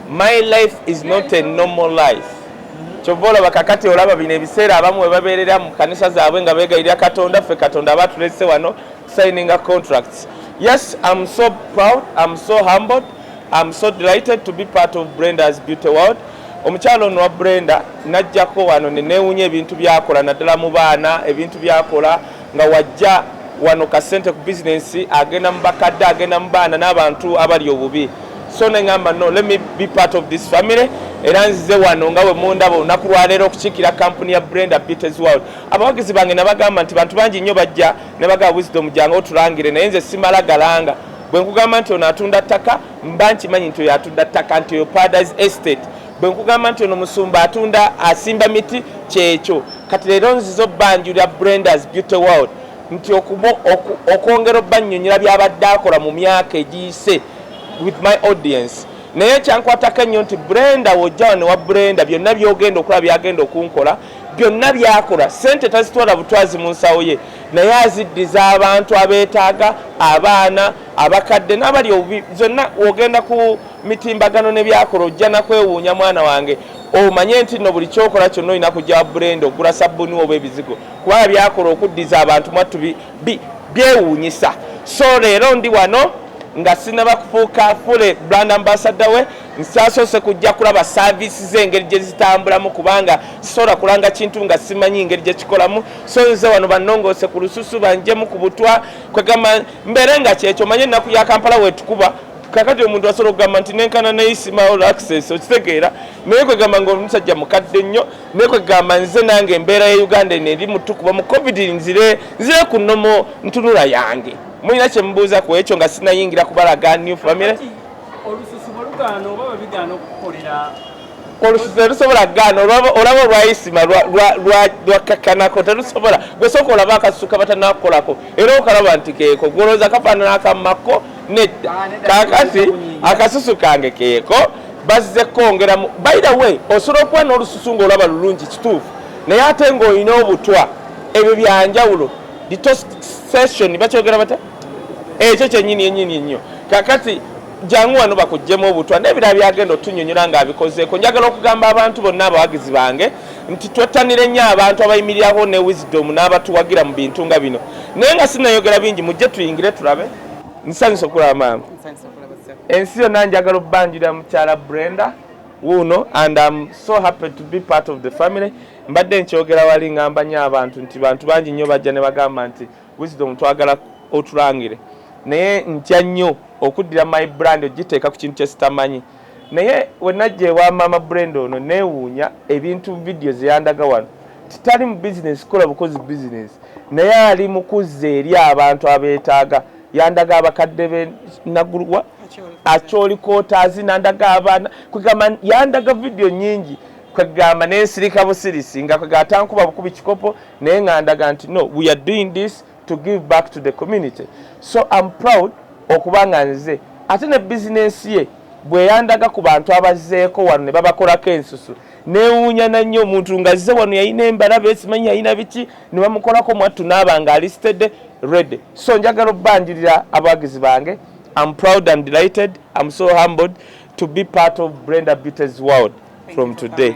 My life is not a normal life. Chovola bakakati olaba bino ebiseera abamu we babeerera mu kanisa zaabwe nga beegayirira Katonda ffe Katonda abatulese wano signing a contracts. Yes, I'm so proud, I'm so humbled, I'm so delighted to be part of Brenda's Beauty World. Omukyalo ono wa Brenda najjako wano neewunya ebintu byakola naddala mu baana ebintu byakola nga wajja wano kasente ku business agenda mu bakadde agenda mu baana n'abantu abali obubi. So nengamba no, let me be part of this family. Era nzize wano nga we mundaba olunaku lwaleero okukiikira kampuni ya Brenda Beauty's World. Abawagizi bange nabagamba nti bantu bangi nnyo bajja ne bagaba Wisdom jange otulangire naye nze simala galanga. Bwe nkugamba nti ono atunda ttaka mba nkimanyi nti oyo atunda ttaka nti oyo Paradise Estate. Bwe nkugamba nti ono musumba atunda asimba miti kyekyo. Kati leero nzize obbanjulira Brenda's Beauty World nti okwongera obbannyonnyola byabadde akola mu myaka egiyise with my audience. Naye kyankwatako ennyo nti Brenda wojja wano wa Brenda byonna byogenda okulaba byagenda okunkola byonna byakola sente tazitwala butwazi mu nsawo ye naye aziddiza abantu abeetaaga abaana abakadde n'abali obubi zonna wogenda ku mitimbagano ne byakola ojja nakwewuunya mwana wange omanye nti no buli kyokola kyonna olina kujja wa Brenda ogula sabbuni oba ebizigo kubanga byakola okuddiza abantu mwattu byewuunyisa. So leero ndi wano nga sinaba kufuuka fule brand ambassador we nsasoose kujja kulaba services z'engeri gye zitambulamu kubanga sisobola kulanga kintu nga simanyi engeri gye kikolamu. So nze wano bannongoose ku lususu banjemu ku butwa kwegamba mbeere nga kyekyo manye ennaku ya Kampala wetukuba kakati omuntu asobola okugamba nti nenkana neisima all access okitegeera naye kwegamba ng'omusajja mukadde nnyo naye kwegamba nze nange embeera ya Uganda eri mutukuba mu covid nzire ku nnomo ntunula yange. Mulina kye mubuuza ku ekyo nga sinayingira kubalaga new family. Olususu olugano oba babigana okukolera olususu terusobola gaana olaba olwayisima lwakakkanako terusobola gwe sooka olaba akasusu kabatanakukolako era okalaba nti keeko gwolowooza kafaanana akammako nedda kaakati akasusu kange keeko bazze kwongeramu. By the way osobola okuba n'olususu ng'olaba lulungi kituufu naye ate ng'olina obutwa ebyo byanjawulo session bakyogera bata ekyo kyennyini ennyini ennyo kakati jangu wano bakuggyemu obutwa n'ebirala byagenda otunyonyola ng'abikozeeko. Njagala okugamba abantu bonna abawagizi bange nti twettanire nnyo abantu abayimiriraho ne Wisdom n'abatuwagira mu bintu nga bino naye nga sinayogera bingi mujje tuyingire tulabe. Nsanyusa okulaba maama ensi yonna njagala obbanjulira mukyala Brenda wuno and I'm so happy to be part of the family. Mbadde nkyogera wali ngamba nnyo abantu nti bantu bangi nnyo bajja ne bagamba nti Wisdom twagala otulangire naye ntya nnyo okuddira my brand ogiteeka ku kintu kye sitamanyi naye we najja ewa maama Brenda ono neewuunya ebintu video zeyandaga wano titali mu business kola bukozi business naye ali mu kuzza eri abantu abeetaaga yandaga abakadde be nagulwa Acholi kotazi nandaga abaana kwegamba yandaga video nyingi kwegamba n'ensirika busirisi nga kwegata nkuba bukubi kikopo naye ngandaga nti no we are doing this to give back to the community. So I'm proud okubanga nze ate ne business ye bwe yandaga ku bantu abazzeeko wano ne babakolako ensusu neewuunya nnyo omuntu nga azze wano yalina embalabe esimanyi yalina biki ne bamukolako mwattu n'aba nga listed ready. So njagala obbanjirira abawagizi bange I'm proud and delighted. I'm so humbled to be part of Brenda Beauty's World from today.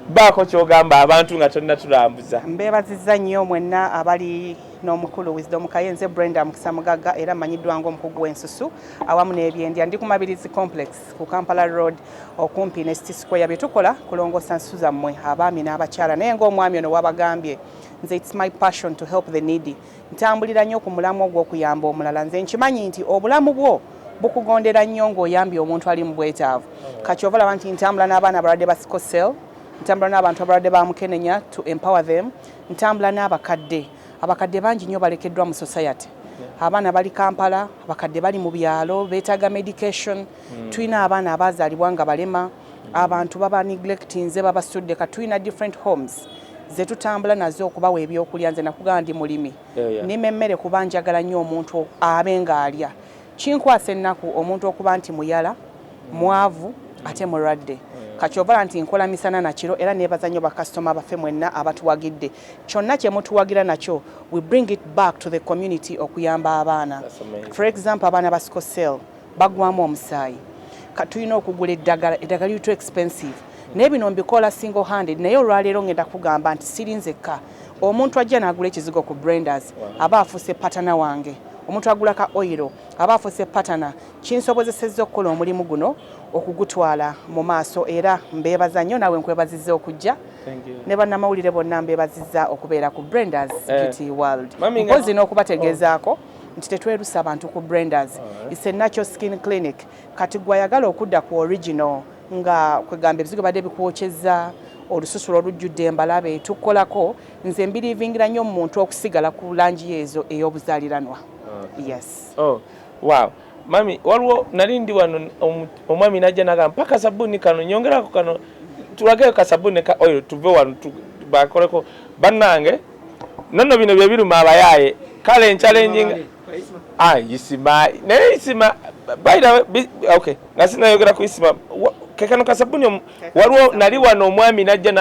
Baako kyogamba abantu nga tonna tulambuza. Mbeebazizza nnyo mwenna abali n'omukulu Wisdom Kayenze Brenda Mukisa Mugagga era amanyiddwa ng'omukugu w'ensusu awamu n'ebyendya ndi ku Mabirizi Complex ku Kampala Road okumpi ne City Square bye tukola kulongoosa nsusu zammwe abaami n'abakyala naye ng'omwami ono wabagambye nze it's my passion to help the needy. Ntambulira nnyo ku mulamu ogw'okuyamba omulala nze nkimanyi nti obulamu bwo bukugondera nnyo ng'oyambye omuntu ali mu bwetaavu kati ova laba nti ntambula n'abaana abalwadde ba sickle cell ntambula n'abantu abalwadde ba mukenenya to empower them ntambula n'abakadde bangi nnyo balekeddwa mu society abaana bali Kampala abakadde bali mu byalo beetaaga medication tulina abaana abaazaalibwa nga balema abantu baba neglectinze babasudde katulina different homes ze tutambula nazo okubawa ebyokulya nze nakugamba ndi mulimi nima emmere kuba njagala nnyo omuntu abe ng'alya kinkwasa ennaku omuntu okuba nti muyala mwavu ate mulwadde kakyovala nti nkola misana na kiro era neebaza nnyo bakasitoma baffe mwenna abatuwagidde kyonna kye mutuwagira nakyo we bring it back to the community okuyamba abaana for example abaana ba sickle cell bagwamu omusaayi tulina okugula eddagala lyo too expensive naye bino mbikola single handed naye olwaleero ngenda kugamba nti sirinzekka omuntu ajja n'agula ekizigo ku Brenders aba afuuse patana wange omuntu agula ka oil aba afuuse patana kinsobozesezza okukola omulimu guno okugutwala mu maaso era mbeebaza nnyo naawe nkwebazizza okujja ne bannamawulire bonna mbeebazizza okubeera ku Brenders Beauty World mpozi n'okubategeezaako nti tetwerusa abantu ku Brenders it's a natural skin clinic kati gwayagala okudda ku original nga kwegamba ebizigo badde bikwokyeza olususu olujjudde embalabe tukolako nze mbirivingira nnyo omuntu okusigala ku langi yeezo ey'obuzaaliranwa yes wow mami waliwo nali ndi wano omwami najja naga mpaka sabuni kano nyongerako kano tulageo ka sabuni ka oil tuve wano bakoleko bannange nonno bino bye biruma abayaye kale challenging isima ne isima by the way okay ngasina yogera ku isima kekano ka sabuni waliwo nali wano omwami najja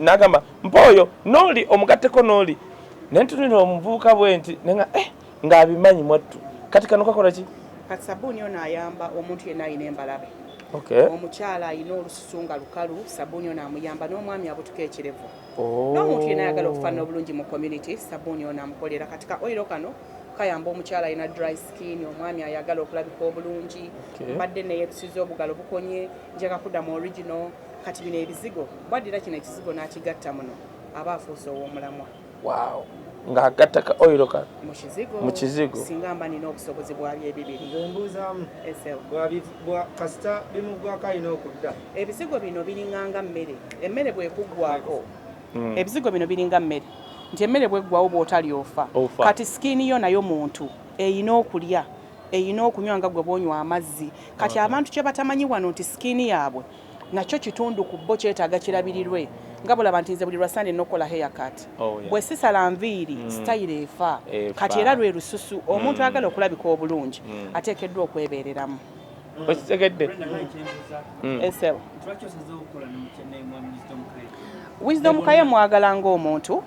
nagamba mpoyo noli omugateko noli nentunira omuvubuka bwenti nenga ng'abimanyi mwattu kati kano kakola ki kati sabuni ono ayamba omuntu yenna ayina embalabe omukyala ayina olususu nga lukalu sabuni ono amuyamba n'omwami abutuka ekirevu n'omuntu yenna ayagala okufaanana obulungi mu community sabuni ono amukolera kati ka oiro kano kayamba omukyala ayina dry skin omwami ayagala okulabika obulungi mbadde neyeetusiza obugalo bukonye njaga kudda mu original kati bino ebizigo bwaddira kino ekizigo n'akigatta muno aba afuuse ow'omulamwa wow ng'agatta ka oil ka mu kizigo singa mba nina obusobozi bwabyo ebibiri mbuzaamu kasita bimugwako alina okudda ebizigo bino biringanga mmere emmere bwekuggwako ebizigo bino biringa mmere nti emmere bweggwawo bw'otali ofa kati sikini yo nayo muntu eyina okulya eyina okunywa nga gwe bwonywa amazzi kati abantu kye batamanyi wano nti sikini yaabwe nakyo kitundu ku bo kyetaaga kirabirirwe nga bulaba nti nze buli lwasande nokola haircut bwe sisala nviiri style efa kati era lwe lususu omuntu agala okulabika obulungi ateekeddwa okwebeereramu okitegedde Wisdom Kaye mwagala ng'omuntu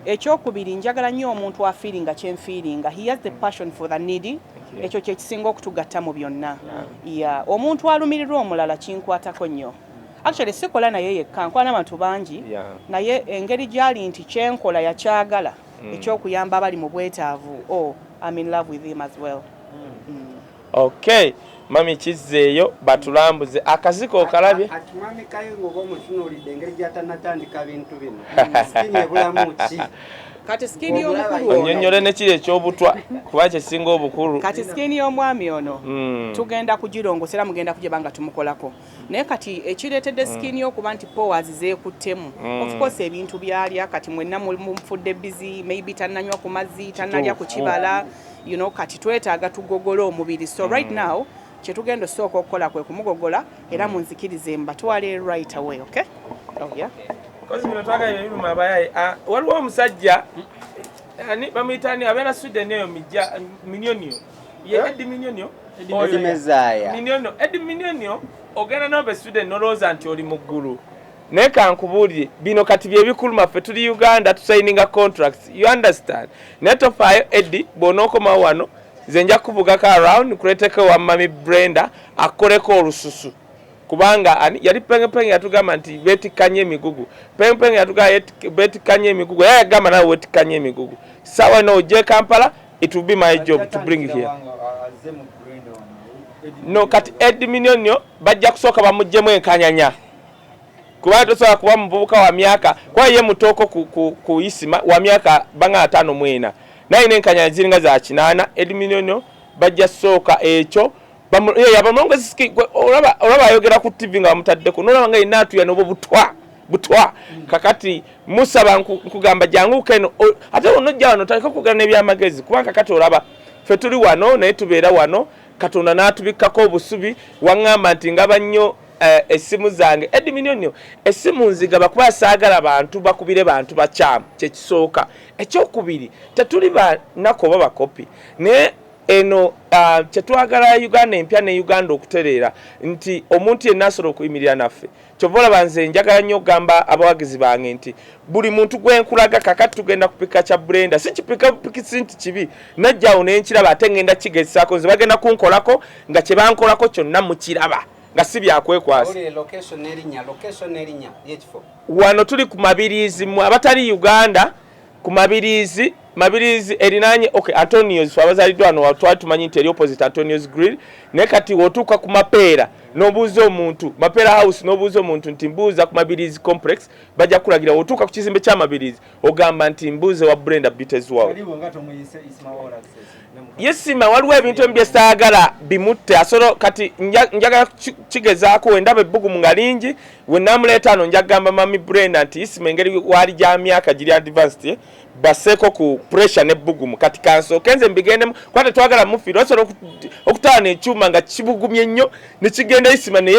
ekyokubiri njagala nnyo omuntu afiiringa kyenfiiringa he has the passion for the needy ekyo kyekisinga okutugatta mu byonna omuntu alumirirwa omulala kinkwatako nnyo actually sikola naye yekka nkola n'abantu bangi naye engeri gyali nti kyenkola yakyagala ekyokuyamba abali mu bwetaavu I'm in love with him as well okay mami kizzeeyo batulambuze akaziko okalabye ati mwami Kaye ngoba omutunuulidde engeri gyatanatandika bintu bino sikini ebulamu ki kati sikini y'omukulu onyonyole nekiri ekyobutwa kuba kyesinga obukulu kati sikini y'omwami ono tugenda kugirongosera mugenda kujeba nga tumukolako naye kati ekireetedde sikini y'okuba nti powers zeekuttemu of course ebintu byalya kati mwenna mufudde busy maybe tannanywa ku mazzi tannalya ku kibala kati twetaaga tugogole omubiri so right now kyetugenda osooka okukola kwe kumugogola era munzikirize mbatwale right away okay kozi bino twagala ebiruma abayaye waliwo omusajja bamuyitani abeera Sweden eyo minyonio Eddie Minyonio Eddie Minyonio ogenda nobe Sweden nolowooza nti oli mu ggulu naye kankubuulire bino kati bye bikuluma ffe tuli Uganda tusayininga contracts you understand naye tofaayo Eddie bw'onookomawo wano nze nja kuvugako around kuleeteko wa mami Brenda akoleko olususu kubanga yali pengepenge yatugamba nti betikanye emigugu pengepenge yatugamba betikanye emigugu yagamba nawe wetikanye emigugu sawa no je Kampala it will be my job to bring here no kati Eddie Minyonio bajja kusooka bamuggyemu enkanyanya kubanga tosobola kuba muvubuka wa myaka kwa ye mutooko ku isima wa myaka banga 54 naye n'enkanyanya ziringa za 8 Eddie Minyonio bajja sooka ekyo yabamulongezi olaba ayogera ku TV nga bamutaddeko nolaba nga inaatu yanobo butwa kakati musaba nkugamba jangu keno ate onojja wano talika okugana n'ebyamagezi kubanga kakati olaba ffe tuli wano naye tubeera wano Katonda n'atubikkako obusubi waŋŋamba nti ngaba nnyo essimu zange Eddie Minyonio essimu nzigaba kuba saagala bantu bakubire bantu bakyamu kyekisooka ekyokubiri tetuli banako oba bakopi naye eno kyetwagala Uganda empya ne Uganda okutereera nti omuntu yenna asobola okuyimirira naffe kyovola banze njagala nnyo okugamba abawagizi bange nti buli muntu gwenkulaga kakati tugenda kupika kya Brenda si kipika pikisi nti kibi najjawo nenkiraba ate ngenda kigezaako nze bagenda kunkolako nga kye bankolako kyonna mukiraba nga si byakwekwasa. Location erinya yekifo. Wano tuli ku Mabirizi mu abatali Uganda ku Mabirizi erinanye Antonio's abazaliddwa wano twali tumanyi nti eri opposite Antonio's Grill ne kati wotuuka ku Mapeera n'obuuza omuntu Mapeera House n'obuuza omuntu nti mbuuza ku Mabirizi complex bajja kulagira wotuuka ku kizimbe kya Mabirizi ogamba nti mbuuze wa Brenda Beauty's World. Yesima waliwo ebintu ebyo saagala bimutte asolo kati njagala kigezaako wendaba ebbugumu nga lingi we namuleeta ano njagamba mami Brenda nti Yesima engeri wali gya myaka giri advanced baseko ku pressure ne bbugumu kati kanso kenze mbigendemu kwate twagala mufiro asolo okutaana ekyuma nga kibugumye nnyo ne kigenda Yesima ne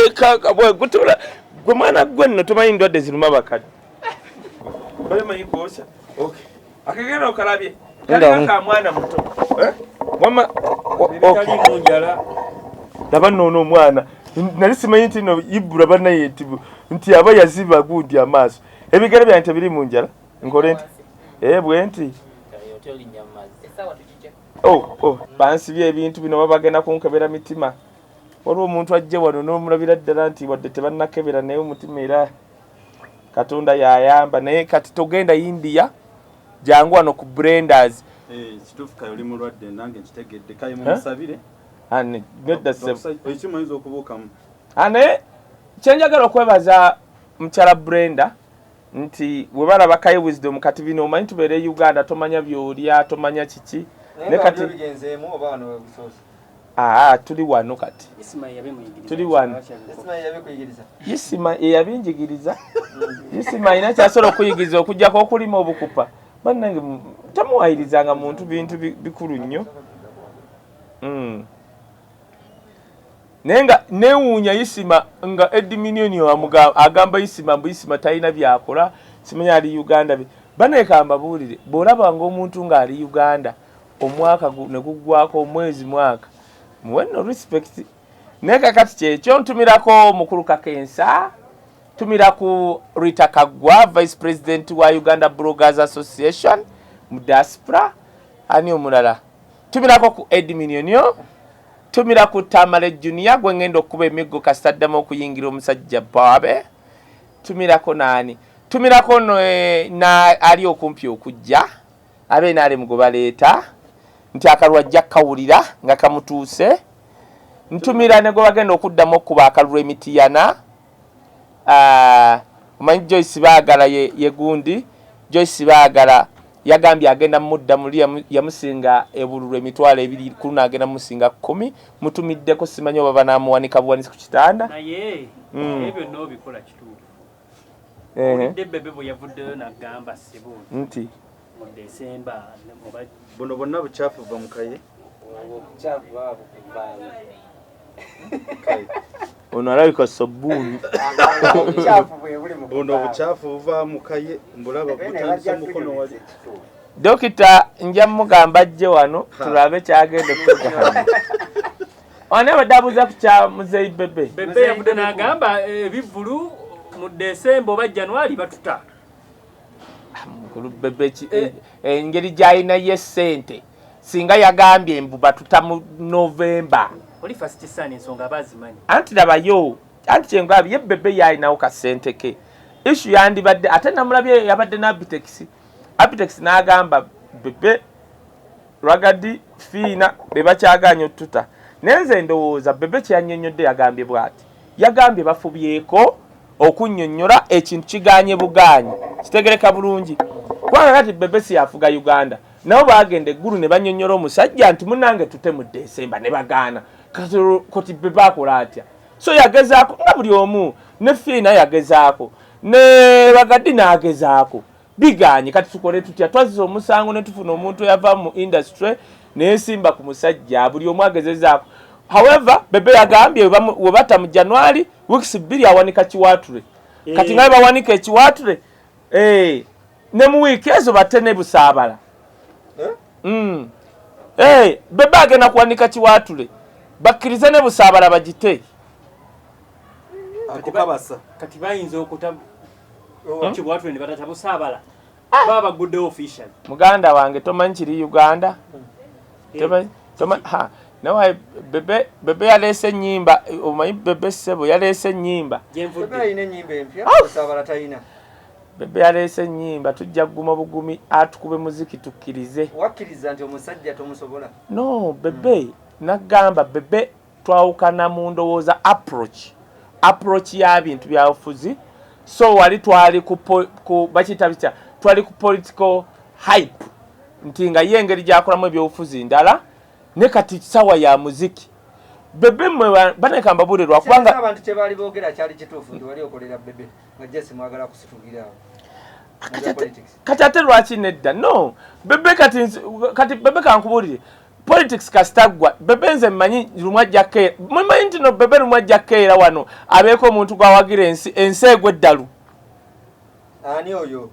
bwe gutula gwe mwana gwe nno tumanyi ndwadde ziruma bakadde bale manyi kwosha akagenda okalabye kali mwana muto mama munjala laba nno omwana nali simanyi nti no Ibura banaye nti aba yaziba gundi amaaso ebigere byante biri mu njala nkole nti bwenti bansibye ebintu bino babagenda kunkebera mitima waliwo omuntu ajje wano n'omulabira ddala nti wadde tebannakebera naye omutima era Katonda yayamba naye kati togenda India jangu wano ku Brenda's kituufu kayo oli mulwadde nange nkitegedde kayo mumusabire ekyo muyinza okubuukamu ane kyenjagala okwebaza mukyala Brenda nti we balaba Kayo Wisdom kati bino omanyi tubeere Uganda tomanya byolya tomanya kiki ne kati tuli wano kati tuli wano Yesima eyabinjigiriza Yesima ina kyasobola okuyigiriza okujjako okulima obukupa bannange tamuwayirizanga muntu bintu bikulu nnyo nenga newuunya Yesima nga Edminion agamba Yesima talina byakola simanya ali Uganda banekamba buulire bw'olaba ng'omuntu ng'ali Uganda omwaka ne guggwako omwezi mwaka muwe no respect neka kati kyekyo ntumirako mukulu Kakensa tumira ku Rita Kagwa Vice President wa Uganda Bloggers Association mu diaspora ani omulala tumirako ku Edminion tumira ku Tamale Junior gwe ngendo okuba emiggo kasaddamo okuyingira omusajja Babe tumirako nani tumirako na ali okumpi okujja abe nali mugoba leeta nti akalwa ajja kawulira nga kamutuuse ntumira ne gwe bagenda okuddamu okuba akalwa emitiyana omanyi Joyce Baagala ye gundi Joyce Baagala yagambye agenda mudda muli yamusinga ebululu emitwalo 2 kuna agenda musinga 10 mutumiddeko simanyi oba banamuwanika buwanisi ku kitanda naye ebyo no bikola kituufu Bebe bwe yavuddeyo n'agamba Ssebo nti mu Desemba buno bonna bucaafu buva mu Kaye ono alabika sabbuuni buno bucaafu buva mu Kaye mbulaba butandise mukono wali Dokita nja mugamba ajje wano tulabe kyagenda okugamba ane badabuza ku kya Muzeyi Bebe yavudde n'agamba ebivulu mu Desemba oba January batuta mukulu Bebe engeri gy'alina ye ssente singa yagambye mbu batuta mu November oli first son ensonga bazimanyi anti labayo anti kyengabi ye Bebe yalinawo ka ssente ke issue yandibadde ate namulabye yabadde na Abitex n'agamba Bebe Ragadi Fiina bebakyaganya otuta nenze ndowooza Bebe kyannyonnyodde yagambye bw'ati yagambye bafubyeko okunnyonnyola ekintu kiganye buganye kitegereka bulungi kubanga kati Bebe si yafuga Uganda nabo bagenda eggulu ne bannyonnyola omusajja nti munange tute mu Desemba ne bagaana kati Bebe akola atya so yagezaako nga buli omu ne Fiina yagezaako ne Ragadi n'agezaako biganye kati tukole tutya twaziza omusango ne tufuna omuntu yava mu industry nesimba ku musajja buli omu agezezaako however Bebe yagambye we bata mu January weeks 2 awanika kiwatule kati nga bawanika ekiwatule ne mu week ezo batene busaabala Bebe agenda kuwanika kiwatule bakkirize ne busaabala bagite akukabasa kati bayinza okuta kiwatule ne batata busaabala baba good official muganda wange tomanyi kiri Uganda tomanyi nawe bebe yalese ennyimba omanyi bebe sebo yalese ennyimba Bebe ayina ennyimba empya Osaabala tayina. bebe yalese ennyimba tujja kuguma bugumi atukube muziki tukkirize. Wakkiriza nti omusajja tomusobola? No, bebe nagamba bebe twawukana mu ndowooza approach y'ebintu byabufuzi. So wali twali ku bakiyita bitya twali ku political hype nti nga ye engeri gyakolamu ebyobufuzi ndala ne kati sawa ya muziki bebe mwe banekamba bulirwa kubanga abantu kye baali boogera kyali kituufu nti wali okolera bebe nga Jesse mwagala kusitugira awo. kati ate lwaki nedda no bebe kati bebe kankubulire politics kasitagwa bebe nze mmanyi lumwajja keera mmanyi nti no bebe lumwajja keera wano abeeko omuntu gwawagira ensi egw'eddalu. Ani oyo?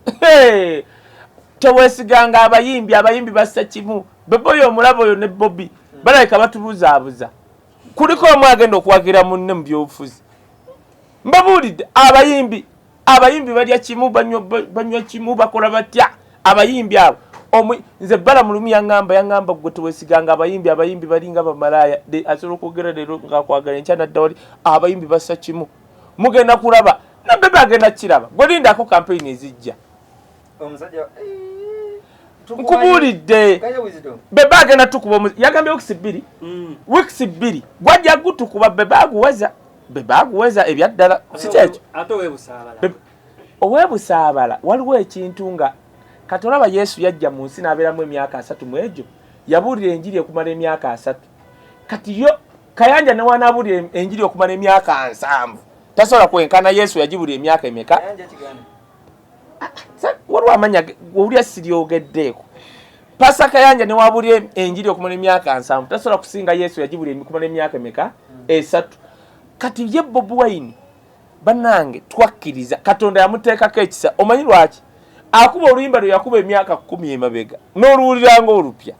Teweesiganga abayimbi bassa kimu bebe oyo omulaba oyo ne Bobby balabika batubuzaabuza kuliko omu agenda okuwagira munne mu byobufuzi. Mbabuulidde abayimbi balya kimu banywa kimu bakola batya abayimbi abo nze bala mulumi yangamba gwe teweesiganga abayimbi balinga bamalaaya asobola okwogera leero ngaakwagala enkya nadda wali abayimbi bassa kimu mugenda kulaba na bebe agenda kiraba gwe lindako campaign ezijja omusajja nkubuulidde bebe agenda tukuba yagambye weeks 2 gwajja gutukuba bebe aguweza ebyaddala sikyekyo ate oweebusaabala oweebusaabala waliwo ekintu nga kati olaba Yesu yajja mu nsi n'abeeramu emyaka 3 mu egyo yabuulira enjiri okumala emyaka 3 kati yo Kayanja ne wanabuulira enjiri okumala emyaka 7 tasobola kwenkana Yesu yagibuulira emyaka emeka waliwo amanya owulya siryogeddeeko Pasa Kayanja ne wabuulira enjiri okumala emyaka 7 tasobola kusinga Yesu yagibuulira okumala emyaka emeka 3 kati ye Bobi Wine bannange twakkiriza Katonda yamuteekako ekisa omanyi lwaki akuba oluyimba lwe yakuba emyaka 10 emabega n'oluwuliranga olupya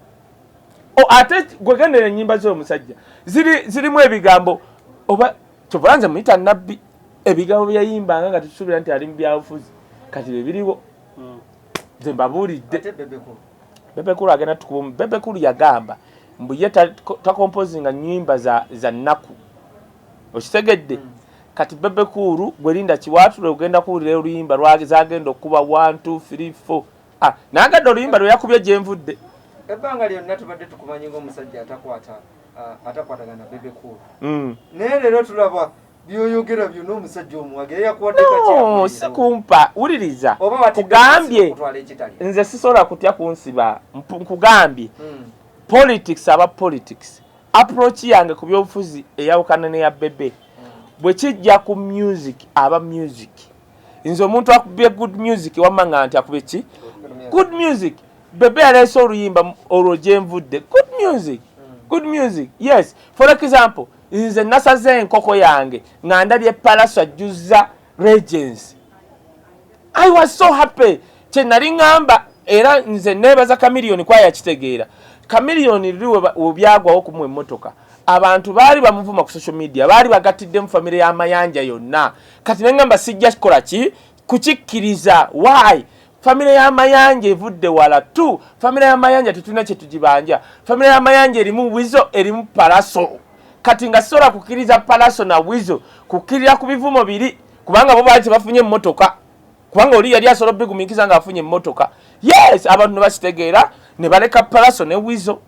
ate gwegendera ennyimba z'omusajja zirimu ebigambo oba kyobulanze muyita nabbi ebigambo byayimbanga nga tusuubira nti ali mu byabufuzi kati bebiriwo nze mbabuulidde bebekulu agenda tukuba bebekulu yagamba mbu ye takompozinga nnyimba za nnaku okitegedde kati bebekulu gwelinda kiwaatule ogenda kuwulira oluyimba lwazagenda okuba 1 2 3 4 nagadde oluyimba lwe yakubye gyenvudde ebbanga lyonna tubadde tukumanyi ng'omusajja atakwatagana bebekulu naye leero tulaba byoyogera byonna omusajja omuwage yakuwadde kati sikumpa wuliriza kugambye nze sisobola kutya kunsiba nkugambye politics aba politics approach yange ku byobufuzi eyawukana neya bebe bwe kijja ku music aba music nze omuntu akubye good music wamanga nti akubye ki good music bebe yaleese oluyimba olwo gyenvudde good music yes for example nze nasaze enkoko yange nga ndabye Palace ajjuzza Regents I was so happy kye nali ngamba era nze neebaza Chameleone kwa yakitegeera Chameleone liwe obyagwawo kumwe emmotoka abantu baali bamuvuma ku social media baali bagatidde mu famire y'amayanja yonna kati nengamba sijja kikola ki kukikkiriza why famire y'amayanja evudde wala tu famire y'amayanja tetulina kye tugibanja famire y'amayanja erimu Wizo erimu Palaso kati nga sola kukkiriza Palaso na Wizo kukkirira ku bivumo biri kubanga bo baali tebafunye emmotoka kubanga oli yali asobola bigumikiza nga afunye emmotoka yes abantu ne bakitegeera ne baleka Palaso ne Wizo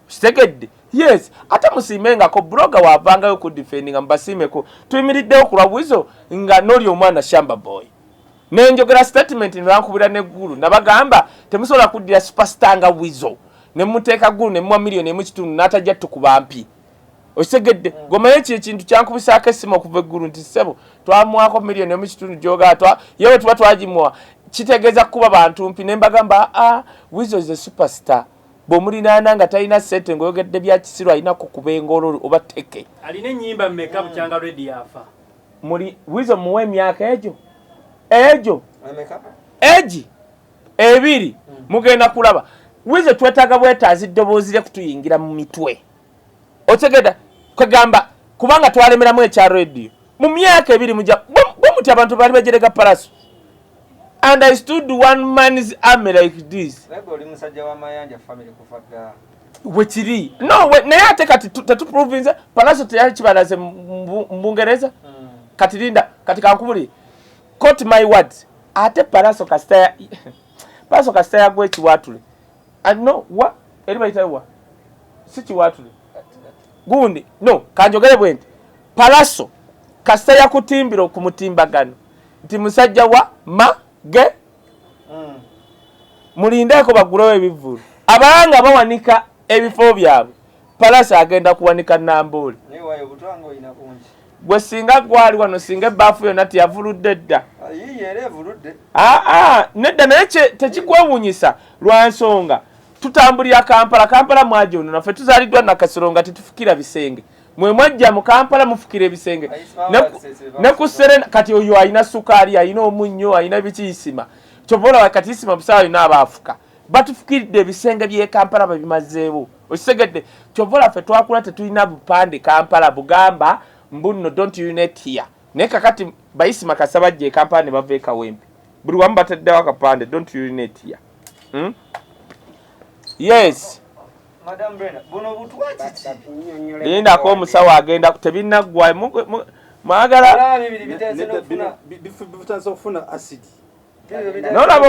kitegedde yes ate musiimengako blogger wavangayo ku defendinga mbasiimeko tuyimiriddewo ku lwa Wizo nga noli omwana Shamba Boy nenjogera statement nebankubira neggulu nabagamba temusobola kuddira superstar nga Wizo nemuteeka ggulu ne muwa miliyoni emu kitundu n'atajja tukuba mpi okitegedde gomaye ekintu kyankubisaako essimu okuva eggulu nti ssebo twamuwako miliyoni emu kitundu gyogatwa yewe tuba twagimuwa kitegeeza kuba bantu mpi nembagamba Wizo is a superstar bw'omulinaana nga talina ssente ng'oyogedde bya kisiru alinako kuba engolo oba teke alina ennyimba mmeka bukyanga redi yafa Wizo muwe emyaka egyo egi 2 mugenda kulaba Wizo twetaaga bwetaazi ddoboozi lye kutuyingira mu mitwe otegeda kwegamba kubanga twalemeramu ekya radio mu myaka 2 mujja bwe muti abantu baali bajerega Palaso and I stood one man's army like this. Lego oli musajja wa mayanja family kufadda. wekiri no naye ate kati tetuprovinze Palaso teyali kibalaze mbungereza kati linda kati kankubuli quote my words ate Palaso kasita gwe kiwatule no wa eri bayitawa si kiwatule gundi no kanjogere bwenti Palaso kasita yakutimbira ku mutimbagano nti musajja wa mage mulindeko bagulewo ebivulu abanga bawanika ebifo byabwe Palaso agenda kuwanika Nambole newayo butwango ina kunji gwe singa gwali wano singa ebbafu yonna tiyavuludde dda yere evuludde nedda naye tekikwewuunyisa lwa nsonga tutambulira Kampala mwajo ono naffe tuzaaliddwa Nakasero tetufukira bisenge mwe mwajja mu Kampala mufukira ebisenge ne ku Serena kati oyo ayina sukaali ayina omunnyo ayina bikiyisima kyobola wakati isima busaawa yonna abaafuka batufukiridde ebisenge by'e Kampala babimazeewo okisegedde kyobola ffe twakula tetulina bupande Kampala bugamba mbuno don't unite here naye kakati bayisima kasabajja e Kampala ne bava e Kawempe buli wamu bataddewo akapande don't unite here yes Madam Brenda buno butwa kiki lindako omusawo agenda tebinaggwayo mwagala bifutanza okufuna acid olaba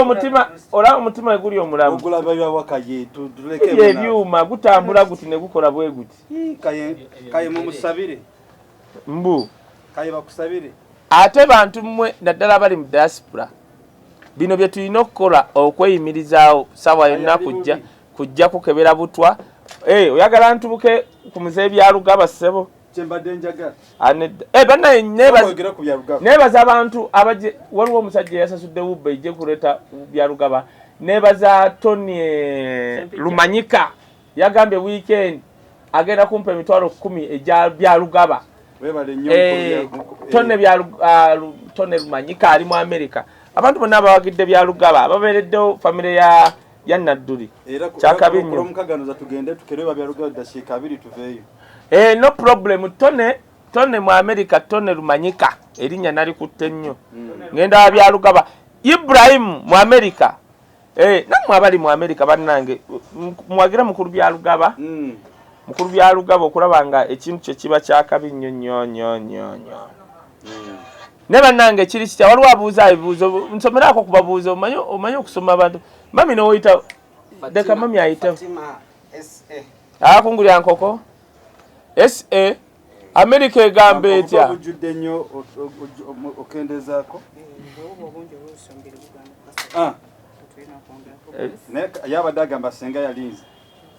omutima eguli omulamu ebyuma gutambula guti ne gukola bwe guti kaye mumusabire mbu kaye bakusabire ate bantu mmwe naddala bali mu diaspora bino bye tulina okukola okweyimirizaawo sawa yonna kujja kukebera butwa oyagala ntubuke ku muze ebyalugaba ssebo kyembadde njagala bannaye nebaza abantu abaje waliwo omusajja yasasudde wubba ejje kuleeta byalugaba nebaza Tony Lumanyika yagambye weekend agenda kumpa emitwalo 10 ejja byalugaba Tony Lumanyika ali mu America abantu bonna abawagidde byalugaba babeereddewo famire ya Nadduli kyakabi nnyo omukaganoza tugende tukerewa byalugaba dashika 2 tuveeyo no problem Tone mu America Tone Lumanyika erinnya nalikutte nnyo ngenda abyalugaba Ibrahim mu America namwe abali mu America bannange mwagira mukulu byalugaba mukulu byalugaba okulaba nga ekintu kye kiba kyakabi nnyo ne bannange kiri kitya waliwo abuuza ebibuuzo nsomerako kubabuuza omanyi okusoma abantu mami nowoyita deka mami ayita kungulya nkoko SA America egambe etya bujudde nnyo okendezaako yabadde agamba senga yalinze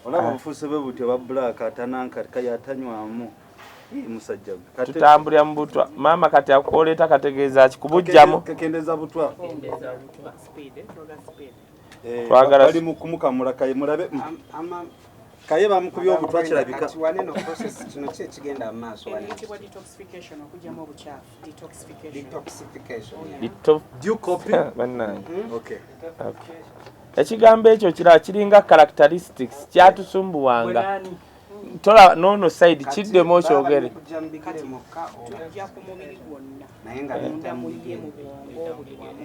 olaba obufuuse bwe butyo ba black atananka kayatanywamu musajja tutambulira mu butwa mama kati akoleeta kategeeza kikubujjamu kendeza butwa twagala bali mu kumukamula kaye mulabe kaye bamukubye obutwa kirabika kati wane no process kino kye kigenda amaaso wane detoxification okujjamu obucaafu detoxification due copy okay ekigambo ekyo kiringa characteristics kyatusumbuwanga tola nono side kiddemu okyogere kujambigire mukka tujja ku mubiri gwonna naye nga munda muliye mu bwongo buli wamu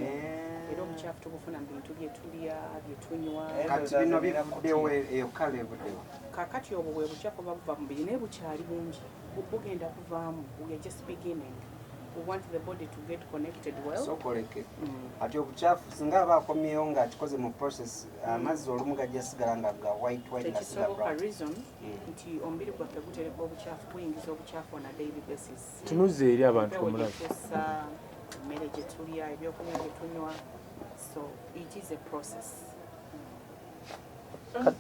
era obucaafu tubufuna mu bintu bye tulya bye tunywa kati bino bivuddewo eyo kale evuddewo kakati obwo bwe bucaafu buva mu mubiri naye bukyali bungi bugenda kuvaamu we are just beginning. We want the body to get connected well. So koleke. Ati obuchafu singa bakomyeyo nga kikoze mu process amazzi olumu gajja sigala nga ga white nga sigala brown. Reason nti ombiri gwaffe gutereka obuchafu buyingiza obuchafu on a daily basis. Tunuze eri abantu omulabe. Mmere gye tulya ebyokunywa bye tunywa. So it is a process.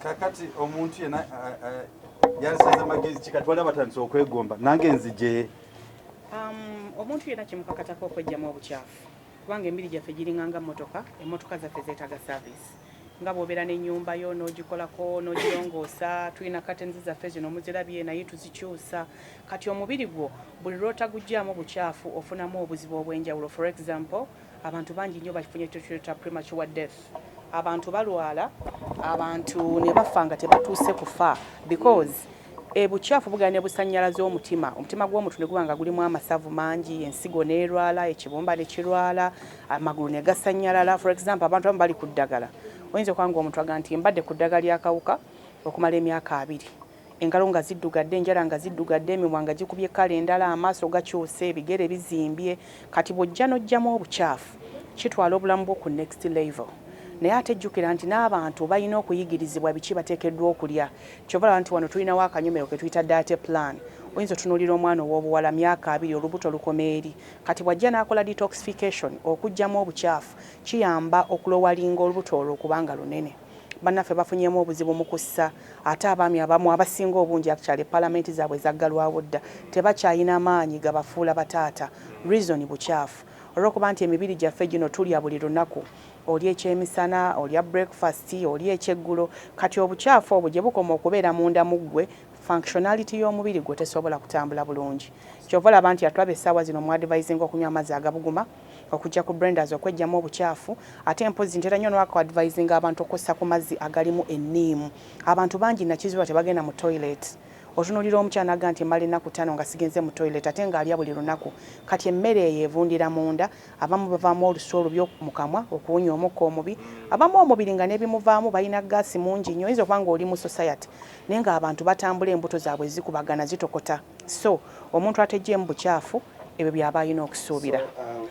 Kakati omuntu yena yansaze magezi kikatwala batandise okwegomba nange nzije omuntu yena kimukakatako okwejjamu obucaafu kubanga embiri gyaffe giringanga motoka emmotoka zaffe zeetaaga service nga bw'obeera n'ennyumba yo n'ogikolako n'ogirongoosa tulina katenzi zaffe zino muzirabye naye tuzikyusa kati omubiri gwo buli lw'otaguggyaamu obucaafu ofunamu obuzibu obw'enjawulo. For example abantu bangi nnyo bafunye kyetuyita premature death. Abantu balwala abantu ne bafa nga tebatuuse kufa because bucaafu bugane busannyalaza omutima gw'omuntu ne gubanga gulimu amasavu mangi ensigo n'erwala ekibumba ne kirwala amagulu ne gasannyalala. For example abantu abamu bali ku ddagala oyinza okwanga omuntu aga nti mbadde ku ddagala ly'akawuka okumala emyaka 2 engalo nga ziddugadde enjala nga ziddugadde emimwa nga gikubye kale endala amaaso gakyuse ebigere bizimbye kati bw'ojja n'ojjamu obukyafu kitwala obulamu bwo ku next level naye ate jjukira nti n'abantu balina okuyigirizibwa biki bateekeddwa okulya kyovala nti wano tulinawo akanyomero ke tuyita date plan oyinza otunuulira omwana ow'obuwala myaka 2 olubuto lukoma eri kati bw'ajja n'akola detoxification okuggyamu obukyafu kiyamba okulowalinga olubuto olwo okubanga lunene bannaffe bafunyemu obuzibu mu kussa ate abaami abamu abasinga obungi actually palamenti zaabwe zaggalwawo dda tebakyayina maanyi gabafuula bataata reason bukyafu olw'okuba nti emibiri gyaffe gino tulya buli lunaku oli ekyemisana olya breakfast oli ekyeggulo kati obukyafu obwo gye bukoma okubeera munda mu ggwe functionality y'omubiri gwe tesobola kutambula bulungi kyova olaba nti atulaba essaawa zino mu advising okunywa amazzi agabuguma okujja ku blenders okwejjamu obukyafu ate mpozi ntera nnyo n'waka advising abantu okussa ku mazzi agalimu enniimu abantu bangi nakizibwa tebagenda mu toilet otunuulira omukyala aga nti mali ennaku 5 nga sigenze mu toilet ate ng'alya buli lunaku kati emmere eyo evundira munda abamu bavaamu olusu olubyo mu kamwa okuwunya omukka omubi abamu omubiri nga n'ebimuvaamu balina gaasi mungi nnyo oyinza okuba ng'oli mu society naye ng'abantu batambula embuto zaabwe zikubagana zitokota so omuntu atejjeemu bukyafu ebyo byaba alina okusuubira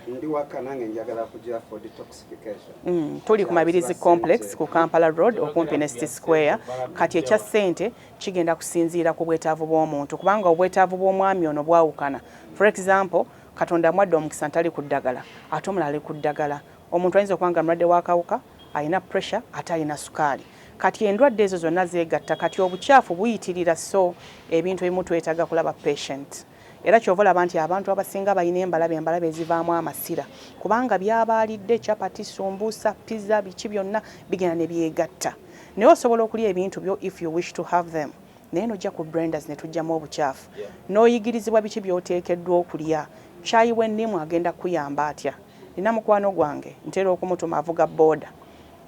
ndi waka nange njagala kujja for detoxification tuli ku Mabirizi complex ku Kampala Road okumpi ne City Square kati ekya ssente kigenda kusinziira ku bwetaavu bw'omuntu kubanga obwetaavu bw'omwami ono bwawukana for example Katonda mwadde omukisa ntali ku ddagala ate omulala ali ku ddagala omuntu ayinza okuba nga mulwadde w'akawuka alina pressure ate alina sukaali kati endwadde ezo zonna zeegatta kati obukyafu buyitirira so ebintu ebimu twetaaga kulaba patient era kyova olaba nti abantu abasinga balina embalabe ezivaamu amasira kubanga byabaalidde chapati sumbusa pizza biki byonna bigenda ne byegatta naye osobola okulya ebintu byo if you wish to have them naye nojja ku blenders ne tujjamu obukyafu n'oyigirizibwa biki by'oteekeddwa okulya kyayi w'ennimu agenda kuyamba atya nina mukwano gwange ntera okumutuma avuga booda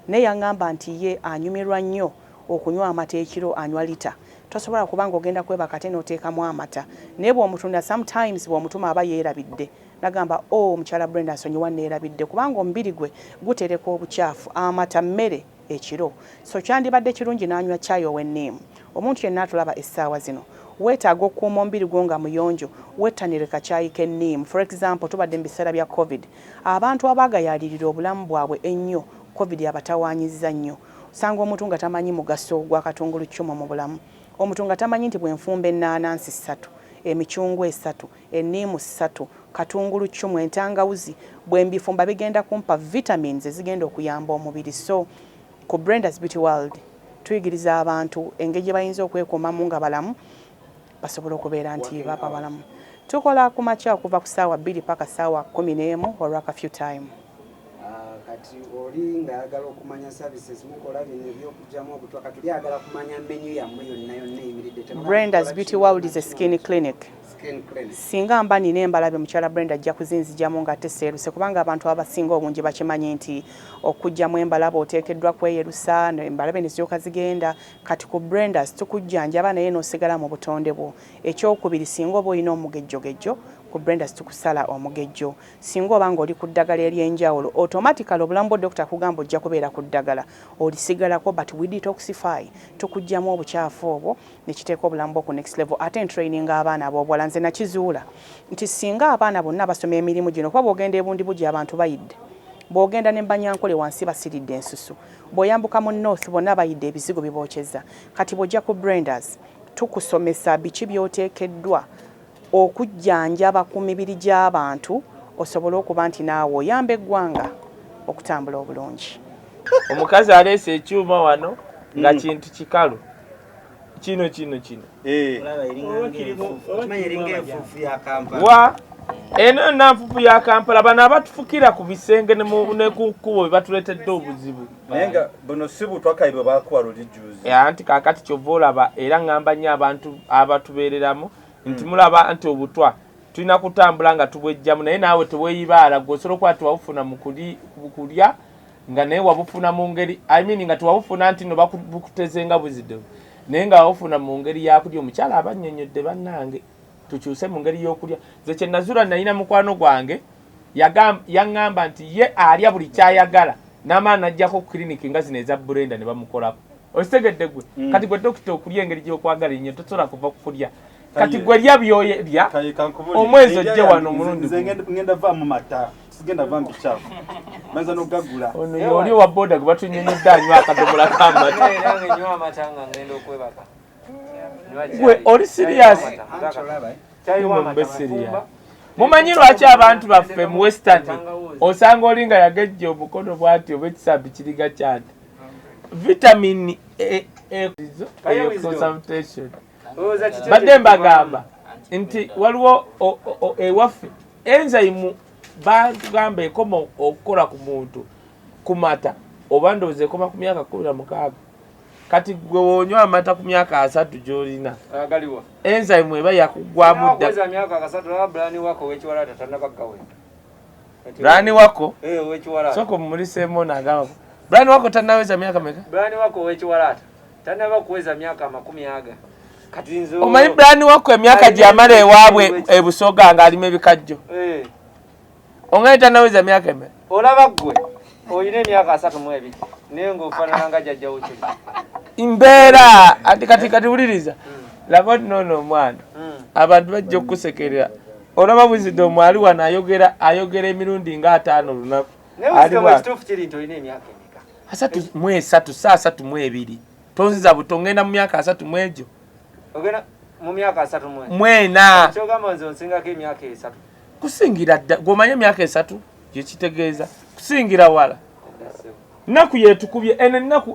naye yaŋŋamba nti ye anyumirwa nnyo okunywa amata ekiro anywa lita tosobola kubanga ogenda kwebaka ate n'oteekamu amata naye bw'omutunda sometimes bw'omutuma aba yeerabidde nagamba omukyala Brenda nsonyiwa neerabidde kubanga omubiri gwe gutereka obukyafu amata mmere ekiro so kyandibadde kirungi n'anywa caayi ow'enniimu omuntu yenna atulaba essaawa zino weetaaga okukuuma omubiri gwo nga muyonjo wettanire kacaayi k'enniimu for example tubadde mu biseera bya covid abantu abaagayaalirira obulamu bwabwe ennyo covid abatawaanyizza nnyo osanga omuntu nga tamanyi mugaso gwa katungulu ccumu mu bulamu omuntu nga tamanyi nti bwenfumba ennaanansi 3 emicungwa 3 enniimu 3 katungulu ccumu entangawuzi bwembifumba bigenda kumpa vitamins ezigenda okuyamba omubiri so ku Brenda's Beauty World tuyigiriza abantu engeri gye bayinza okwekuumamu nga balamu basobola okubeera nti baba balamu tukola ku makya okuva ku ssaawa 2 paka ssaawa 11 olwaka few time kati oli ng'ayagala okumanya services mukola bino ebyokugyamu obutwa kati lyagala kumanya menu yammwe yonna eyimiridde Brenda's Beauty World is a skin clinic. Singa mba nina embalabe mukyala Brenda ajja kuzinzijamu nga teseeruse kubanga abantu abasinga obungi bakimanyi nti okujjamu embalabe oteekeddwa kweyerusa embalabe ne ziryoka zigenda kati ku Brenda's tukujjanjaba naye n'osigala mu butonde bwo ekyokubiri singa oba olina omugejjogejjo ku Brenda's tukusala omugejjo singa oba nga oli ku ddagala ery'enjawulo automatically obulamu bwa dokita kugamba ojja kubeera ku ddagala olisigalako but we detoxify tukujjamu obukyafu obwo ne kiteeka obulamu bwo ku next level ate training abaana ab'obuwala nze nakizuula nti singa abaana bonna basoma emirimu gino kuba bw'ogenda ebundi bugi abantu bayidde bw'ogenda ne Banyankole wansi basiridde ensusu bw'oyambuka mu north bonna bayidde ebizigo bibookyeza kati bw'ojja ku Brenda's tukusomesa biki by'oteekeddwa okujjanjaba ku mibiri gy'abantu osobola okuba nti naawe oyamba eggwanga okutambula obulungi omukazi aleese ekyuma wano nga kintu kikalu kino wa eno nanfufu ya Kampala bano abatufukira ku bisenge ne ku kkubo bwe batuleetedde obuzibu naye nga buno si butwakayi bwe baakuwa lulijuuzi anti kaakati kyova olaba era ŋŋamba nnyo abantu abatubeereramu nti mulaba nti obutwa tulina kutambula nga tubwejjamu naye naawe teweeyibaala gwe osobola okuba tiwabufuna mu kulya nga naye wabufuna mu ngeri nga tiwabufuna nti no bakutezenga buzidde naye nga wabufuna mu ngeri yakulya omukyala abannyonnyodde bannange tukyuse mu ngeri y'okulya nze kye nazula nalina mukwano gwange yaŋŋamba nti ye alya buli kyayagala n'amaana ajjako ku kiriniki nga zino eza Brenda ne bamukolako Otegedde gwe kati gwe dokita okulya engeri gy'okwagala ennyo tosobola kuva kukulya kati gwe lya byoyerya omwezi ojje wano omulundi ngenda va mu mata sigenda va mbichafu manza n'ogagula ono oli owa boda gwe batunyonyedde anywa akadomola k'amata nywa amatanga ngenda okwebaka gwe oli serious mumanyi lwaki abantu baffe mu western osanga oli nga yagejja omukono bw'ati oba ekisambi kiriga kyata vitamin consultation badde mbagamba nti waliwo ewaffe enzyme bagamba ekoma okukola ku muntu kumata oba ndowooza ekoma ku myaka 16 kati gwe wonywa amata ku myaka 3 gy'olina enzyme eba yakugwamu Brani wako soko mmuliseemu n'agamba Brani wako tannaweza myaka meka? Brani wako w'ekiwalaata tannaba kuweza myaka 10 kati nzo omanyi Brani wako emyaka gy'amala ewaabwe ebusoga ng'alima ebikajjo ongaye tannaweza myaka emeka? Olaba ggwe oyina emyaka 32 naye ng'ofaanana nga jjajja wo kyoli mbeera ati kati wuliriza laba nono omwana abantu bajja okukusekerera olaba Wisdom ali wano ayogera emirundi nga 5 olunaku asatu mu ebiri tonziza buto ngenda mu myaka 3 mu egyo ogenda mu myaka 3 mwena kyogamba nze onsingako emyaka 3 kusingira dda gw'omanye emyaka 3 gyekitegeeza kusingira wala nnaku yetukubye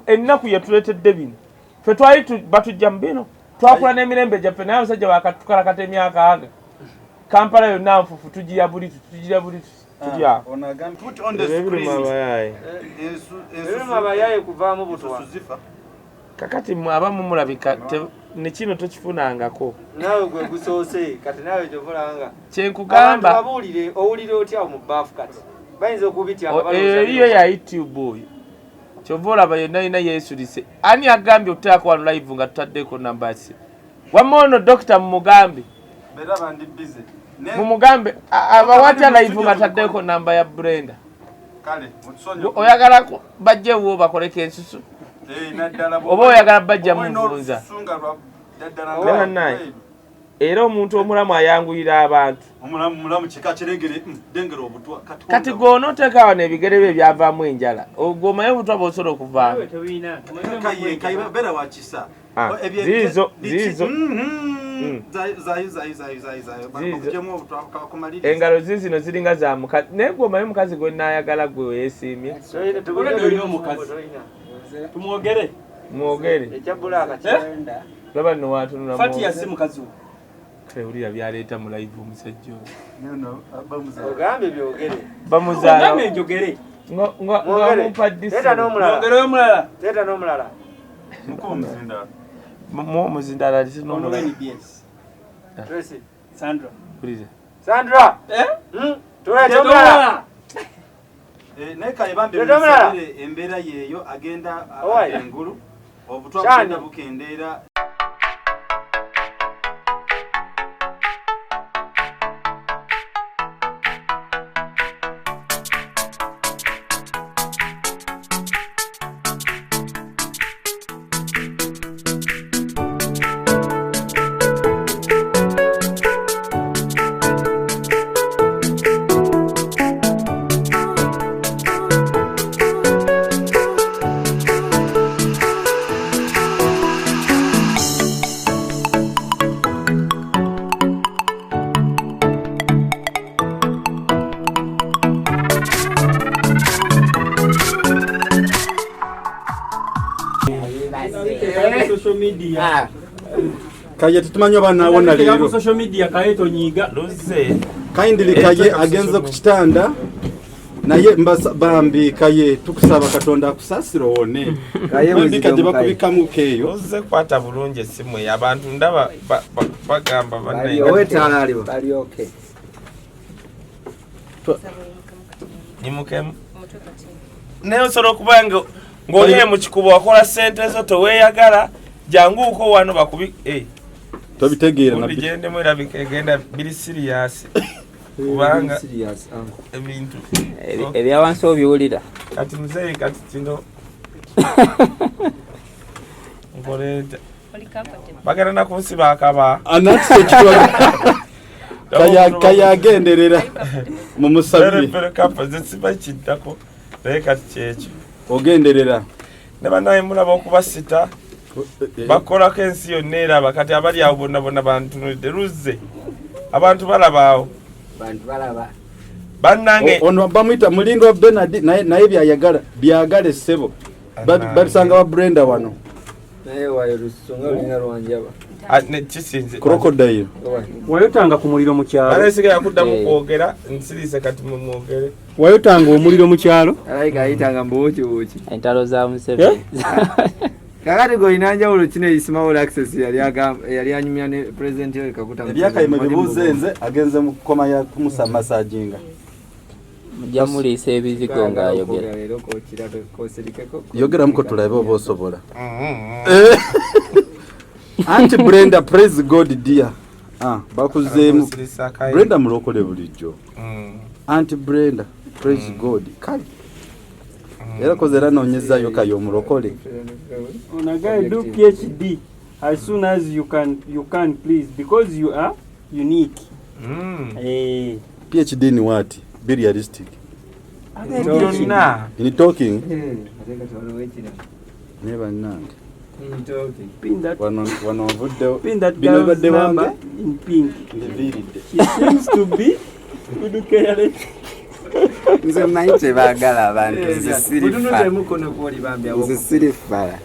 ennaku yetuleetedde bino ffe twali batujja mu bino twakula n'emirembe gyaffe naye abasajja bakatukalakata emyaka aga Kampala yonna nfufu tugira buli tulyawo abayaye kuvaamu butwa kakati abamu mulabika ne kino tokifunangako naawe gwe gusoose kati naawe gyovulanga kyenkugamba babuulire owulire otyawo mu baafu kati bayinza okubitya eriyo ya YouTube oyo kyova olaba yonna yina yeesulise ani agambye oteako wano live nga tutaddeko namba yasimu wamma ono dokita mumugambe mumugambe abawatya live nga taddeko namba ya Brenda oyagala bajjewo bakoleko ensusu oba oyagala bajja munvunza era omuntu omulamu ayanguyira abantu kati gwonoteeka wano ebigere bye byavaamu enjala ogwomaye obutwa bwosobola okuvaamu ziizo engalo zizino ziringa za mukazi naye gwomaye mukazi gwe naayagala gwe weyeesiimye mwogere laba nno waatunula ewulira byaleeta mu live omusajja oyo bamuzaala n'omulala omuzindala Sandra tuleete omulala naye kale bambe embeera yeeyo agenda engulu obutwa bugenda bukendeera kaye tutumanyo bana wona lero social media kaye tonyiga luze kindly kaye agenze ku kitanda naye bambi kaye tukusaba katonda akusasira one kaye mbikaje bakubikamu keyo luze kwata bulungi esimu y'abantu ndaba bagamba banne bali okay nyimukemu naye osobola okuba ng'oli mu kikubo wakola ssente zo toweeyagala janguuko wano bakubi tobitegeera na bigendemu era bigenda biri serious kubanga ebintu ebyawansi obiwulira kati muzeeyi kati kino nkoleta bagenda na kunsiba akaba kayagenderera mu musabire kapa zisiba kiddako naye kati kyekyo ogenderera ne banaye mulaba okubasita bakolako ensi yonna eraba kati abali awo bonna bonna bantunulidde luzze abantu balabaawo bannange ono bamwita mulindo wa Bernard naye byagala essebo basanga wa Brenda wano naye wayo lusunga lina lwanjaba kisinze crocodile wayotanga ku muliro mu kyalo alesiga yakuddamu kwogera nsiriise kati mumwogere wayotanga omuliro mu kyalo alayika ayitanga mbuwukiwuki entalo za Museveni kakati golina njawulo kino eyisimawolo access yali anyumya ne president Yoweri Kaguta ebyakayima bibuuze nze agenze mu koma ya kumusa massaging mujja muliisa ebizigo ng'ayogera yogera muko tulabe oba osobola Auntie Brenda, praise God dear. Bakuzeemu. Brenda mulokole bulijjo. Auntie Brenda, praise God. Kali. Era kozera noonyezayo kayo mulokole. On a guy do PhD as soon as you can please because you are unique. PhD ni what? Be realistic. In talking. Never none. Pin that girl's number in pink. She seems to be good careless. Nze mmanyi baagala abantu zisirifala.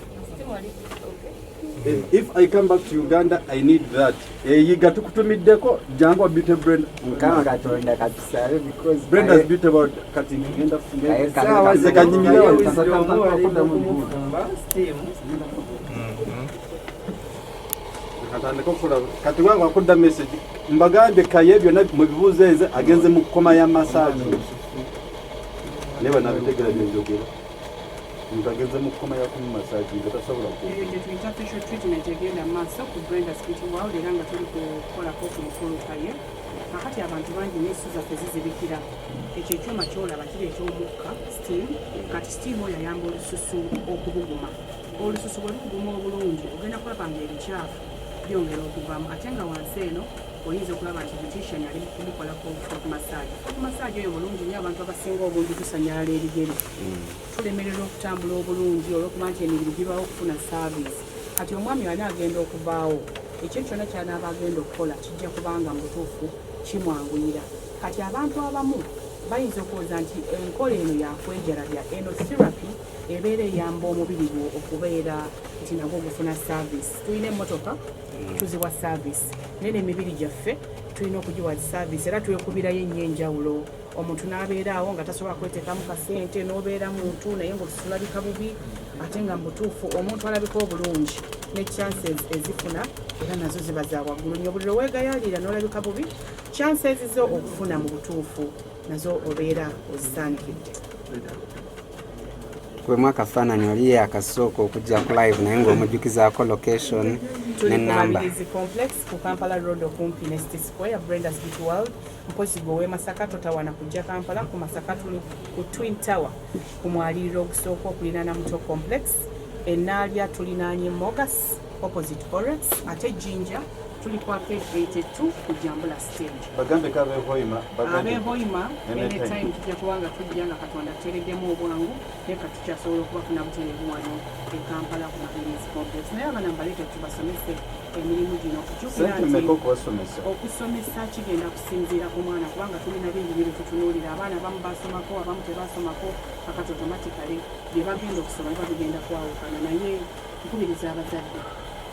If I come back to Uganda, I need that. Yiga tukutumiddeko jangu Beauty Brenda. Mukama Katonda katusabe because Brenda's beauty about cutting ngenda kati wangu akudda message mbagambe kaye byonna mu bibuuzo eze agenze mu koma ya massage neba nabitegera by'enjogera omuntu agenze mu koma ya massage ngatasobola ku ekyo tuyita facial treatment egenda mu maaso ku Brenda's Beauty World era nga tuli kukolako ku mukulu kaye kakati abantu bangi n'ensi zaffe zizibikira ekyo ekyuma kyolaba kireeta omukka steam kati steam oyo ayamba olususu okubuguma olususu bwe lukuguma obulungi ogenda kulaba nga ebikyafu byongera okuvamu ate nga wansi eno oyinza okulaba nti beautician ali kumukolako foot massage. Foot massage oyo bulungi nnyo abantu abasinga obungi tusanyala ebigere tulemerera okutambula obulungi olw'okuba nti emirimu gibaawo okufuna service kati omwami ani agenda okuvaawo ekyo kyonna kyanaaba agenda okukola kijja kubanga mu butuufu kimwanguyira kati abantu abamu bayinza okuwooza nti enkola eno yakwejalabya eno therapy ebeera eyamba omubiri gwo okubeera nti nagwo gufuna service. Tulina emmotoka tuziwa service naye n'emibiri gyaffe tulina okugiwa service era twekubirayo ennyo enjawulo omuntu n'abeeraawo nga tasobola kweteekamu kasente n'obeera muntu naye ng'olusulabika bubi ate nga mu butuufu omuntu alabika obulungi ne chances ezifuna era nazo ziba za waggulu nnyo buli lweweegayaalira n'olabika bubi chances zo okufuna mu butuufu nazo obeera ozisaanikidde. Kwemu akafaananyi oli akasooka okujja ku live naye ng'omujjukizaako location n'ennamba. Tuli complex ku Kampala Road okumpi ne City Square Brenda's Beauty World. Mpozi gwe Masaka totawana kujja Kampala ku Masaka tuli ku Twin Tower ku mwaliriro ogusooka okuliraana Muto Complex. Enaalya tulinaanye Mogas opposite Forex ate Jinja tuli kwa page 82 ku Jambula stage. Bagambe kabeevoima abeevoima anytime tujja kubanga tujja nga Katonda tereddemu obwangu naye katukyasobola okubafuna butereevu wano e Kampala ku Mabilis Complex naye abana mbaleete tubasomese emirimu gino okusomesa kigenda kusinziira ku mwana kubanga tulina bingi bye tutunuulira abaana abamu basomako abamu tebasomako kakati automatically bye bagenda okusoma biba bigenda kwawukana naye nkubiriza abazadde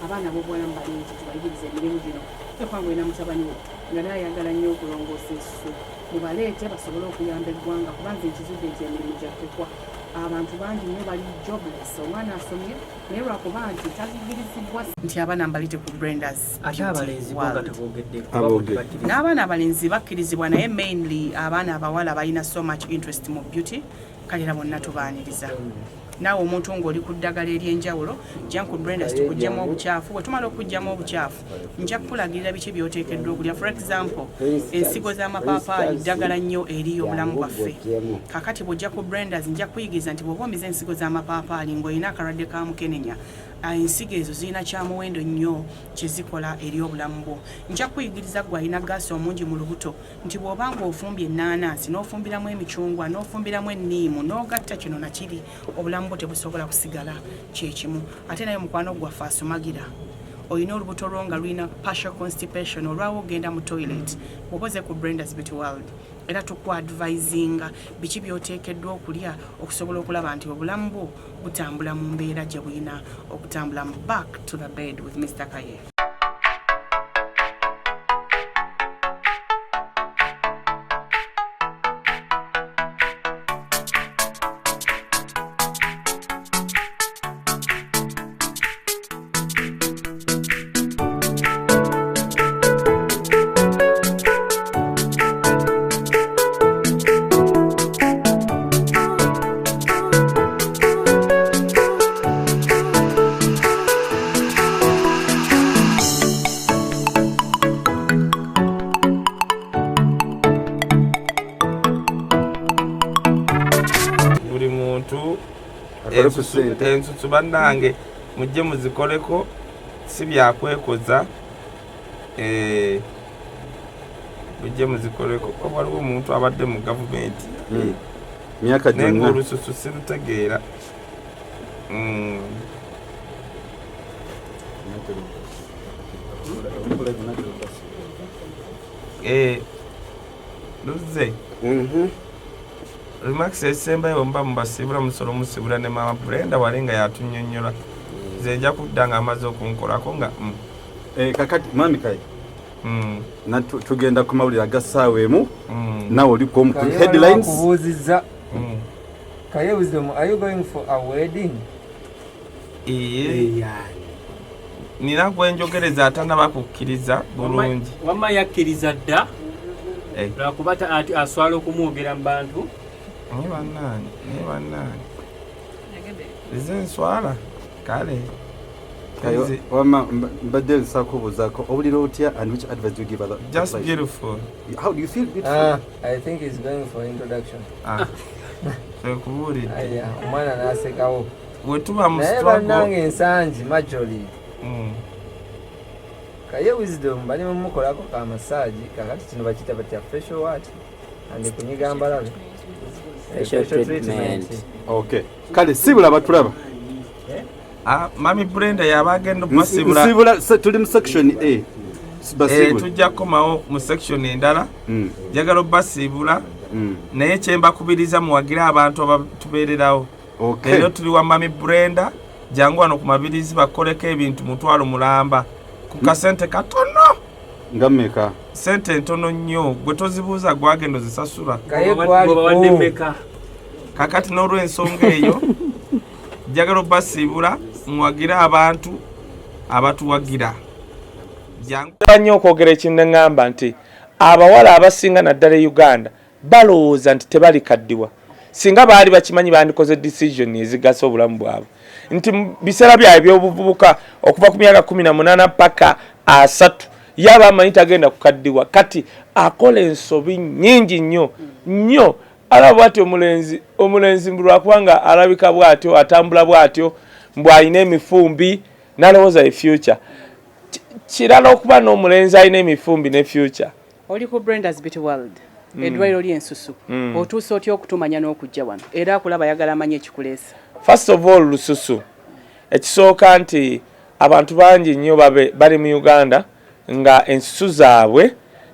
abaana b'obuwala mbaleete tubayigiriza emirimu gino tekwangwena mutabani we nga naye ayagala nnyo okulongoosa essusu mubaleete basobole okuyamba eggwanga kubanza ekizudde nti emirimu gyattekwa abantu bangi nnyo bali jobless omwana asomye naye lwakuba nti tazigirizibwa nti abaana mbaleete ku Brenda's ate abalenzi bonga tebogedde n'abaana abalenzi bakkirizibwa naye mainly abaana abawala balina so much interest mu beauty kalera bonna tubaaniriza naawe omuntu ng'oli ku ddagala ery'enjawulo janku Brenda's tukuggyemu obukyafu bwe tumala okuggyemu obukyafu nja kukulagirira biki by'oteekeddwa okulya for example ensigo z'amapaapaali ddagala nnyo eriyo obulamu bwaffe kakati bw'ojja ku Brenda's nja kuyigiza okutegeeza nti bw'oba omize ensigo z'amapaapaali ng'olina akalwadde ka mukenenya ensigo ezo zirina kyamuwendo nnyo kyezikola eri obulamu bwo. Nja kuyigiriza gwe alina gaasi omungi mu lubuto nti bw'oba ng'ofumbye ennaanansi n'ofumbiramu emicungwa n'ofumbiramu enniimu n'ogatta kino nakiri obulamu bwo tebusobola kusigala kyekimu. Ate naye mukwano gwaffe asumagira olina olubuto lwo nga lulina partial constipation olwawo ogenda mu toilet oboze ku Brenda's Beauty World era tukwadvisinga biki by'oteekeddwa okulya okusobola okulaba nti obulamu bwo butambula mu mbeera gye bulina okutambula. Back to the bed with Mr. Kaye. Ensusu bannange mujje muzikoleko si byakwekoza mujje muzikoleko ko waliwo omuntu abadde mu gavumenti myaka gyonna nenga olususu sirutegeera luze Remarks esembayo mba mbasibula musolo musibula ne mama Brenda walenga yatunyonnyola zenja kuddanga amaze okunkolako nga kakati mami Kaye na tugenda ku mawulire agasaawa emu nawe oliko mu headlines kubuuziza Kaye Wisdom, are you going for a wedding? Nina gwenjogereza atanaba kukkiriza bulungi wamma yakkiriza dda lwakubata ati aswala okumwogera mu bantu ni bannange ize nswala kale wamma mbadde nsakubuuzaako owulira otya and which advice you give other just beautiful. How do you feel beautiful? I think he's going for introduction. Sekubuulidde omwana n'asekawo wetuba mu naye struggle bannange ensangi majoli Kaye Wisdom bali mumukolako ka massage kakati kino bakita batya facial what and kunyiga mbalabe Facial treatment. Okay kale sibula batulaba mami Brenda yabagenda basibula sibula tuli mu section A tujja komawo mu section endala jagalo basibula naye kyemba kubiriza muwagira abantu abatubeererawo leero tuli wa mami Brenda jangu wano ku mabirizi bakoleko ebintu mutwalo mulamba ku kasente katono ngammeka sente ntono nnyo gwe tozibuuza gwagendo zisasula kakati n'olw'ensonga eyo jagalo basibula muwagira abantu abatuwagira jangu nnyo okwogera ekintu ne ŋŋamba nti abawala abasinga naddala e Uganda balowooza nti tebalikaddiwa singa baali bakimanyi bandikoze decision ezigasa obulamu bwabwe nti biseera byabwe by'obuvubuka okuva ku myaka 18 paka 3 yaba amanyi tagenda kukaddiwa kati akola ensobi nnyingi nnyo alaba ati omulenzi lwakubanga alabika bw'atyo atambula bw'atyo mbw alina emifumbi n'alowooza e future kirala okuba n'omulenzi alina emifumbi ne future oli ku Brenda's Beauty World eddwaliro ly'ensusu otuusa otya okutumanya n'okujja wano era akulaba ayagala amanye ekikuleesa? First of all lususu ekisooka nti abantu bangi nnyo bali mu Uganda nga ensusu zaabwe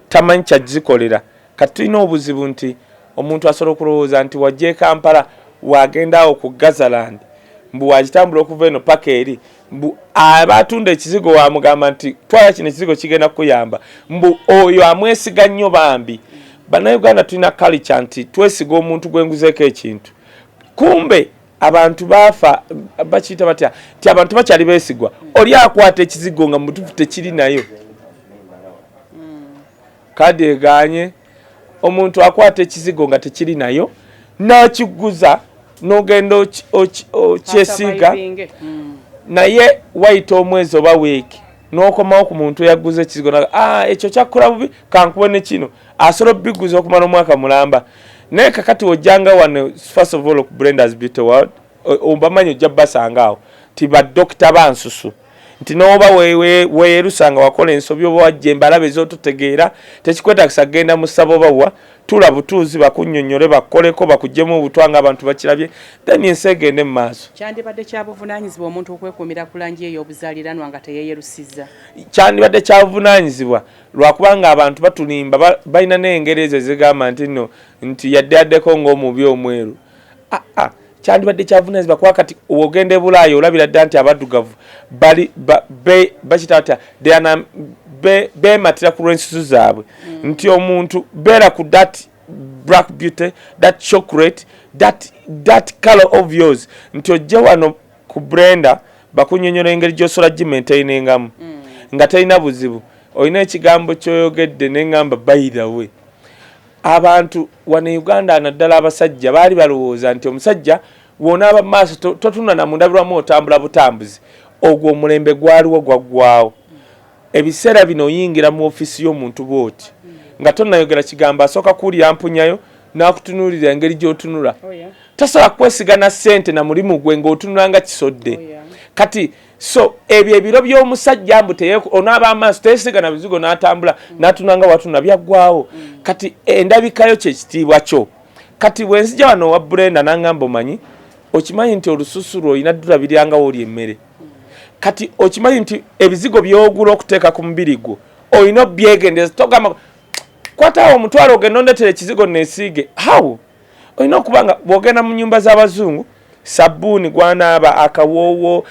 tamanyi kyazikolera kati tulina obuzibu nti omuntu asobola okulowooza nti wajja Kampala wagendaawo ku Gazaland mbu wagitambula okuva eno paka eri mbu abatunda ekizigo wamugamba nti twala kino ekizigo kigenda kukuyamba mbu oyo amwesiga nnyo bambi. Bannayuganda tulina culture nti twesiga omuntu gwenguzeeko ekintu kumbe abantu bafa bakiyita batya nti abantu bakyali beesigwa oli akwata ekizigo nga mutufu tekiri nayo kadi eganye omuntu akwata ekizigo nga tekiri nayo n'akiguza n'ogenda okyesiiga naye wayita omwezi oba weeki n'okomawo ku muntu yaguza ekizigo ekyo kyakkola bubi kankuwe ne kino asobola biguza okumala omwaka mulamba naye kakati ojjanga wano first of all Brenda's Beauty World ombamanyi ojja basangaawo ti badokita bansusu nti n'oba weerusanga wakola ensobi oba wajja embalabe z'otutegeera tekikwetagisa genda mu ssabo bawa tula butuuzi bakunnyonnyole bakoleko bakugyemu obutwanga abantu bakirabye then ensi egende mu maaso. Kyandibadde kya buvunaanyizibwa omuntu okwekuumira ku langi ey'obuzaaliranwa nga teyeeyerusizza. Kyandibadde kya buvunaanyizibwa lwakubanga abantu batulimba balina n'engeri ezo ezigamba nti nno nti yaddeyaddeko ng'omubi omweru. Kyandibadde kyavunaanyizibwa kuba kati ogenda e Bulaaya olabira ddala nti abaddugavu bakita beematira ku lw'ensusu zaabwe nti omuntu beera ku that black beauty, that chocolate, that color of yours nti ojje wano ku Brenda bakunnyonnyola engeri gy'osobola gimaintainingamu nga talina buzibu. Olina ekigambo ky'oyogedde n'eŋŋamba by the way. Abantu wano Uganda naddala abasajja baali balowooza nti omusajja w'onaaba maaso totunda na mundabirwamu otambula butambuzi ogwo omulembe gwaliwo gwaggwaawo. Ebiseera bino oyingira mu ofisi y'omuntu bw'oti nga tonnayogera kigambo asooka kuwulira mpunyayo n'akutunuulira engeri gy'otunula tasobola kwesiga na ssente na mulimu gwe ng'otunula nga kisodde. Kati so ebyo ebiro by'omusajja mbu onaaba amaaso teesiga na bizigo n'atambula n'atunula nga watuna byaggwawo. Kati endabikayo kye kitiibwa kyo. Kati bwe nzija wano wa Brenda n'aŋŋamba omanyi okimanyi nti olususu lwo olina ddulabiranga wooli emmere. Kati okimanyi nti ebizigo by'ogula okuteeka ku mubiri gwo olina obyegendeza togamba kwatawo omutwalo ogenda ondeetera ekizigo neesiige. How? Olina okuba nga bw'ogenda mu nnyumba z'abazungu sabbuuni gwanaaba akawoowo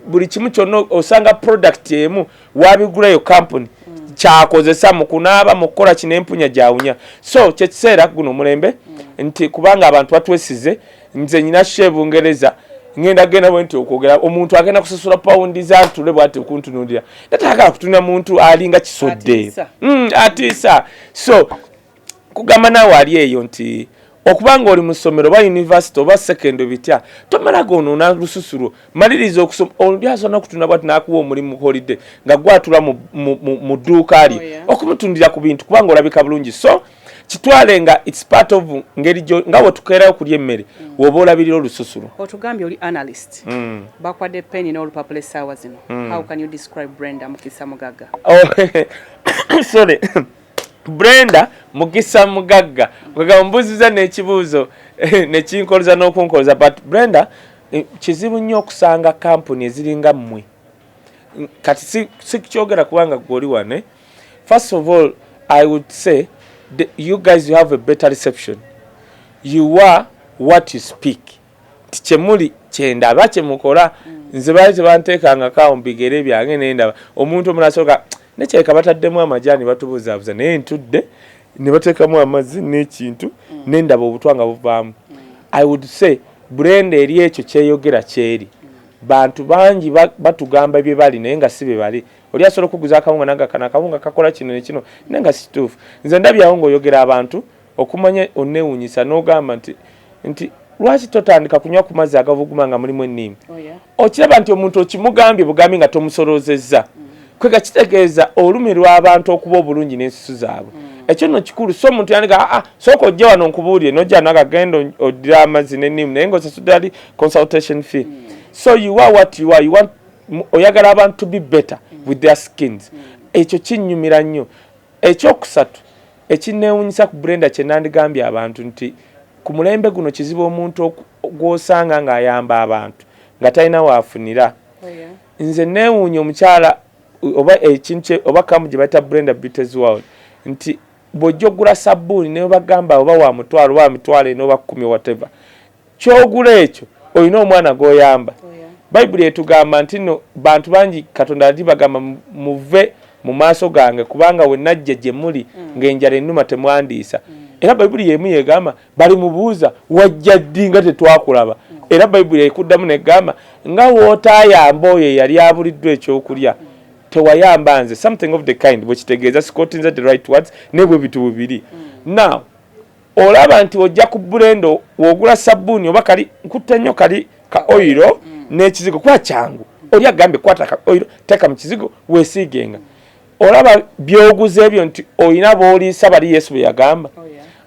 buli kimu kyonna osanga product emu wabigulayo company kyakozesa mu kunaaba mu kukola kino empunya gyawunya. So kyekiseera guno mulembe nti kubanga abantu batwesize nze nyina she Bungereza ngenda genda bwe nti okwogera omuntu agenda kusasula paundi za ntule bw'ati okuntunuulira tatagala kutunula muntu alinga kisodde atiisa. So kugamba naawe ali eyo nti okubanga oli mu ssomero oba university oba secondary bitya tomala goonoona lususu lwo maliriza okusoma olyasobola n'okutunda bw'ati n'akuwa omulimu holiday nga gwatula mu dduuka lyo okumutundira ku bintu kubanga olabika bulungi. So kitwale nga it's part of ngeri nga wetukeerayo kulya emmere woba olabirira olususu lwo. Otugambye oli analyst bakwadde penny n'olupapula essaawa zino. How can you describe Brenda Mukisa Mugagga? Sorry. Brenda Mukisa Mugagga kwega mbuziza n'ekibuuzo nekinkoleza n'okunkoleza but Brenda kizibu nnyo okusanga kampuni eziringa mmwe kati si kyogera kubanga gwoli wane. First of all I would say you guys you have a better reception. You are what you speak. Tichemuli kyendaba kyemukola nze baali tebanteekanga kawo mbigere byange nendaba omuntu omunasoka nekyeka bataddemu amajaani batubuzaabuza naye ntudde ne bateekamu amazzi n'ekintu nendaba obutwanga buvaamu. I would say Brenda eri ekyo kyeyogera kyeri bantu bangi batugamba bye bali naye nga si bye bali. Oli asobola okuguza akawunga nagakana akawunga kakola kino ne kino naye nga si kituufu. Nze ndabyawo ng'oyogera abantu okumanya onneewuunyisa n'ogamba nti lwaki totandika kunywa ku mazzi agavuguma nga mulimu ennimi. Okiraba nti omuntu okimugambye bugambi nga tomusolozezza kwega kitegeeza olumi lw'abantu okuba obulungi n'ensusu zaabwe. Ekyo nno kikulu. So omuntu yandiga sooka ojja wano nkubuulire n'ojja nagagenda oddira amazzi n'ennimi naye ng'osasudde ali consultation fee. So you are what you are. You want oyagala abantu to be better with their skins. Ekyo kinnyumira nnyo. Ekyokusatu ekinneewuunyisa ku Brenda kye nandigambye abantu nti ku mulembe guno kizibu omuntu gw'osanga ng'ayamba abantu nga talina waafunira. Nze neewuunya omukyala oba ekintu oba kamu gye bayita Brenda Beauty World nti bw'ojja ogula sabbuuni ne bagamba oba wa mutwalo oba mitwalo eno oba 10 whatever ky'ogula ekyo olina omwana gw'oyamba. Bayibuli etugamba nti nno bantu bangi Katonda ati bagamba muve mu maaso gange kubanga we najja gye muli ng'enjala ennuma temwandiisa. Era Bayibuli yemu yegamba bali mubuuza wajja ddi nga tetwakulaba. Era Bayibuli ekuddamu negamba nga wootaayamba oyo yali abuliddwa ekyokulya tewayamba nze something of the kind bwekitegeeza sikotinze the right words nebwe bitu bibiri. Now olaba nti ojja ku Brenda wogula sabbuuni oba kali nkutte nnyo kali ka oiro n'ekizigo kwa kyangu oli agambe kwata ka oiro teeka mu kizigo weesiigenga. Olaba byoguze ebyo nti olina booliisa bali Yesu bye yagamba.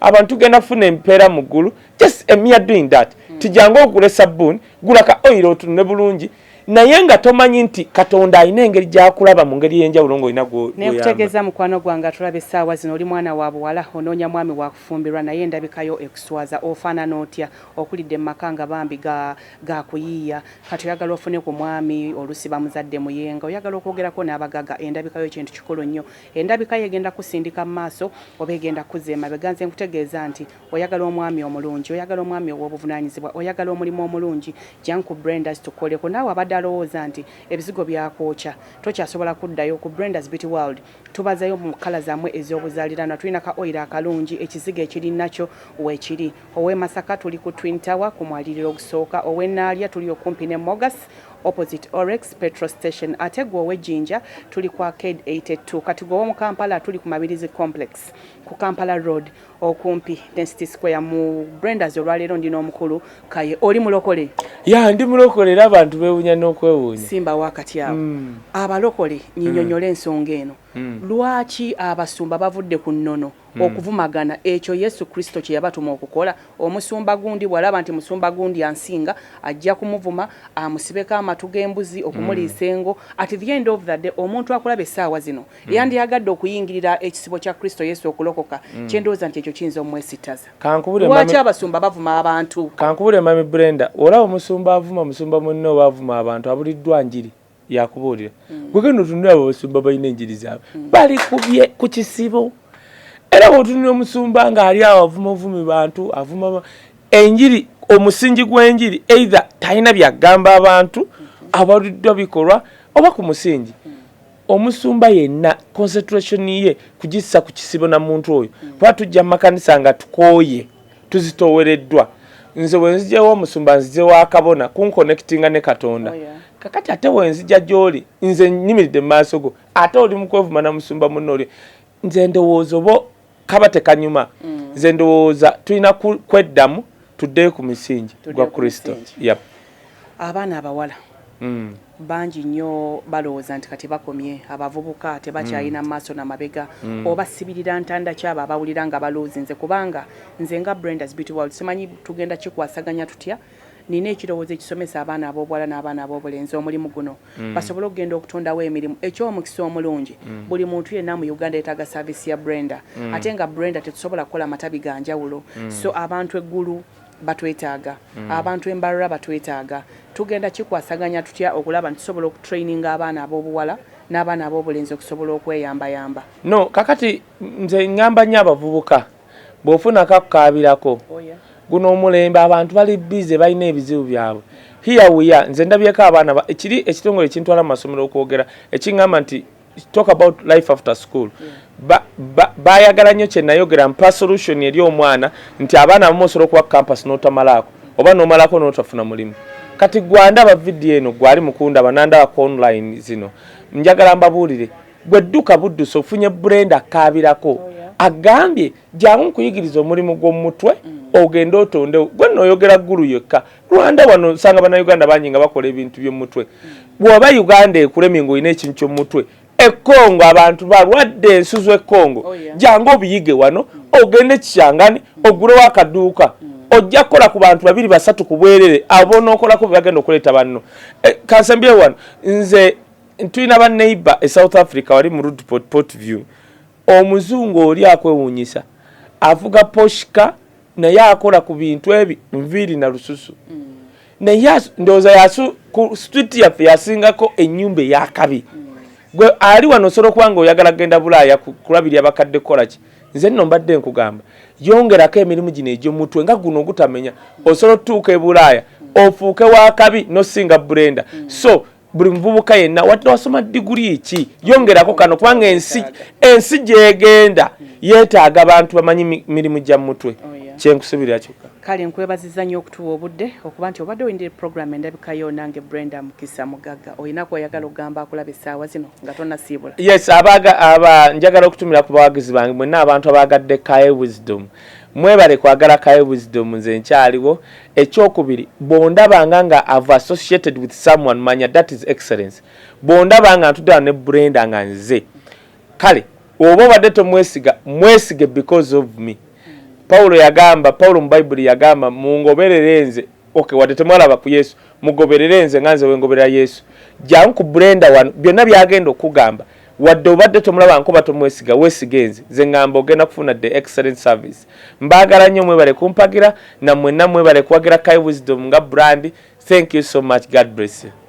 abantu tugenda kufuna empeera mu ggulu, just a mere doing that. Tujjangu okugula sabbuuni, gula ka oil otunule bulungi, naye nga tomanyi nti Katonda alina engeri gy'akulaba mu ngeri y'enjawulo ng'olina gw'oyamba. Nekutegeeza mukwano gwange atulaba essaawa zino oli mwana wa buwala onoonya mwami wakufumbirwa naye endabikayo ekuswaza ofaanana otya okulidde mu maka nga bambi gakuyiiya kati oyagala ofune ku mwami olusi bamuzadde muyenga oyagala okwogerako n'abagaga endabikayo kintu kikulu nnyo endabika yegenda kusindika mu maaso oba egenda kuzza emabega nze nkutegeeza nti oyagala omwami omulungi oyagala omwami ow'obuvunaanyizibwa oyagala omulimu omulungi janku Brenda's tukoleko naawe abadde alowooza nti ebizigo byakwokya tokyasobola kuddayo ku Brenda's Beauty World tubazayo mu kala zammwe ez'obuzaaliranwa tulina ka oil akalungi ekizigo ekiri nakyo weekiri ow'e Masaka tuli ku Twin Tower ku mwaliriro ogusooka ow'e Naalya tuli okumpi ne Mogas opposite Orex petrol station ate gwe ow'Ejjinja tuli ku Arcade 82 kati gwe mu Kampala tuli ku Mabirizi complex ku Kampala road okumpi Density Square mu Brenda's olwaleero ndina omukulu kaye oli mulokole ya ndi mulokole era abantu beewunya n'okwewuunya simba wakati awo abalokole nyinyonyole ensonga eno lwaki abasumba bavudde ku nnono okuvumagana ekyo Yesu Kristo kye yabatuma okukola omusumba gundi bw'alaba nti musumba gundi ansinga ajja kumuvuma amusibeko amatu g'embuzi okumuliisa engo at the end of the day omuntu akulaba essaawa zino yandiyagadde okuyingirira ekisibo kya Kristo Yesu okulokoka kyendowooza nti ekyo kiyinza omwesittaza lwaki abasumba bavuma abantu kankubule mami Brenda olaba omusumba avuma musumba munne oba avuma abantu abuliddwa njiri yakubuulira gwegenda otunula abo basumba balina enjiri zaabwe bali ku kisibo era bw'otunula omusumba ng'ali awo avuma bantu avuma enjiri omusingi gw'enjiri either talina byagamba abantu abaluddwa bikolwa oba ku musingi omusumba yenna concentration ye kugissa ku kisibo na muntu oyo kuba tujja mu makanisa nga tukooye tuzitoowereddwa nze bwe nzijawo omusumba nzize wa kabona kunkonectinga ne Katonda kakati ate bwe nzija gy'oli nze nyimiridde mu maaso go ate oli mu kwevuma na musumba munno oli nze ndowooza oba kaba tekanyuma nze ndowooza tulina kweddamu tuddeyo ku misingi gwa Kristo abaana abawala bangi nnyo balowooza nti kati bakomye abavubuka tebakyalina maaso n'amabega oba sibirira ntanda kyabo abawulira nga baloozinze kubanga nze nga Brenda's Beauty World simanyi tugenda kikwasaganya tutya nina ekirowoozo ekisomesa abaana ab'obuwala n'abaana ab'obulenzi omulimu guno basobole okugenda okutondawo emirimu eky'omukisa omulungi buli muntu yenna mu Uganda yeetaaga saavisi ya Brenda ate nga Brenda tetusobola kukola matabi ga njawulo so abantu eggulu batwetaaga abantu embalala batwetaaga tugenda kikwasaganya tutya okulaba nti tusobola okutraininga abaana ab'obuwala n'abaana ab'obulenzi okusobola okweyambayamba no kakati nze ngamba nnyo abavubuka bw'ofunako akukaabirako guno omulembe abantu bali bize balina ebizibu byabwe here we are nze ndabyeko abaana ekiri ekitongole ekintwala mu masomero okwogera ekingamba nti talk about life after school bayagala nnyo kye nayogera mpa solution eri omwana nti abaana abamu osobola okuba campus n'otamalaako oba n'omalako n'otafuna mulimu kati gwandaba vidiyo eno gwali mukundaba nandaba ku online zino njagala mbabuulire gwe dduka buddusa ofunye Brenda akaabirako agambye jangu nkuyigiriza omulimu gw'omutwe ogenda otondewo gwe nooyogera ggulu yekka Rwanda wano nsanga bannayuganda bangi nga bakola ebintu by'omutwe bw'oba Uganda ekulemye ng'olina ekintu ky'omutwe Ekongo abantu balwadde ensuzu ekongo jangu obiyige wano ogende Kikyangani ogulewo akaduuka ojja kukola ku bantu 2-3 ku bwerere abo n'okolako bagenda okuleeta banno kansembye wano nze tulina ba neighbor e South Africa wali mu Rudport Portview omuzungu oli akwewuunyisa avuga poshika naye akola ku bintu ebi nviiri na lususu naye ndowooza yasu ku street yaffe yasingako ennyumba eyakabi gwe ali wano osobola okuba nga oyagala genda Bulaaya kulabirya abakadde kukola ki nze nno mbadde nkugamba yongerako emirimu gino egy'omutwe nga guno ogutamenya osobola otutuuka e Bulaaya ofuuke wakabi nosinga Brenda so buli muvubuka yenna wadde wasoma diguli ki yongerako kano kubanga ensi gyegenda yeetaaga abantu bamanyi mirimu gya mutwe kyenkusubirira kyokka kale nkwebaziza nnyo okutuwa obudde okuba nti obadde oyindira program endabikayo nange Brenda Mukisa Mugagga oyinako oyagala okugamba akulaba essaawa zino nga tonnasiibula yes njagala okutumira ku bawagizi bange mwenna abantu abagadde Kaye Wisdom mwebale kwagala Kaye Wisdom nze nkyaliwo ekyokubiri bondabanga nga I've associated with someone manya that is excellence bondabanga ntudde ne Brenda nga nze kale oba obadde tomwesiga mwesige because of me Paulo mu Bible yagamba mungoberere nze okay wadde temwalaba ku Yesu mugoberere nze nganze wengoberera Yesu jangu ku Brenda wano byonna byagenda okugamba wadde obadde tomulaba nkuba tomwesiga wesigenze ze ngamba ogenda kufuna the excellent service mbagala nnyo mwebale kumpagira na mwenna mwebale kuwagira Kai Wisdom nga brand. Thank you so much. God bless you.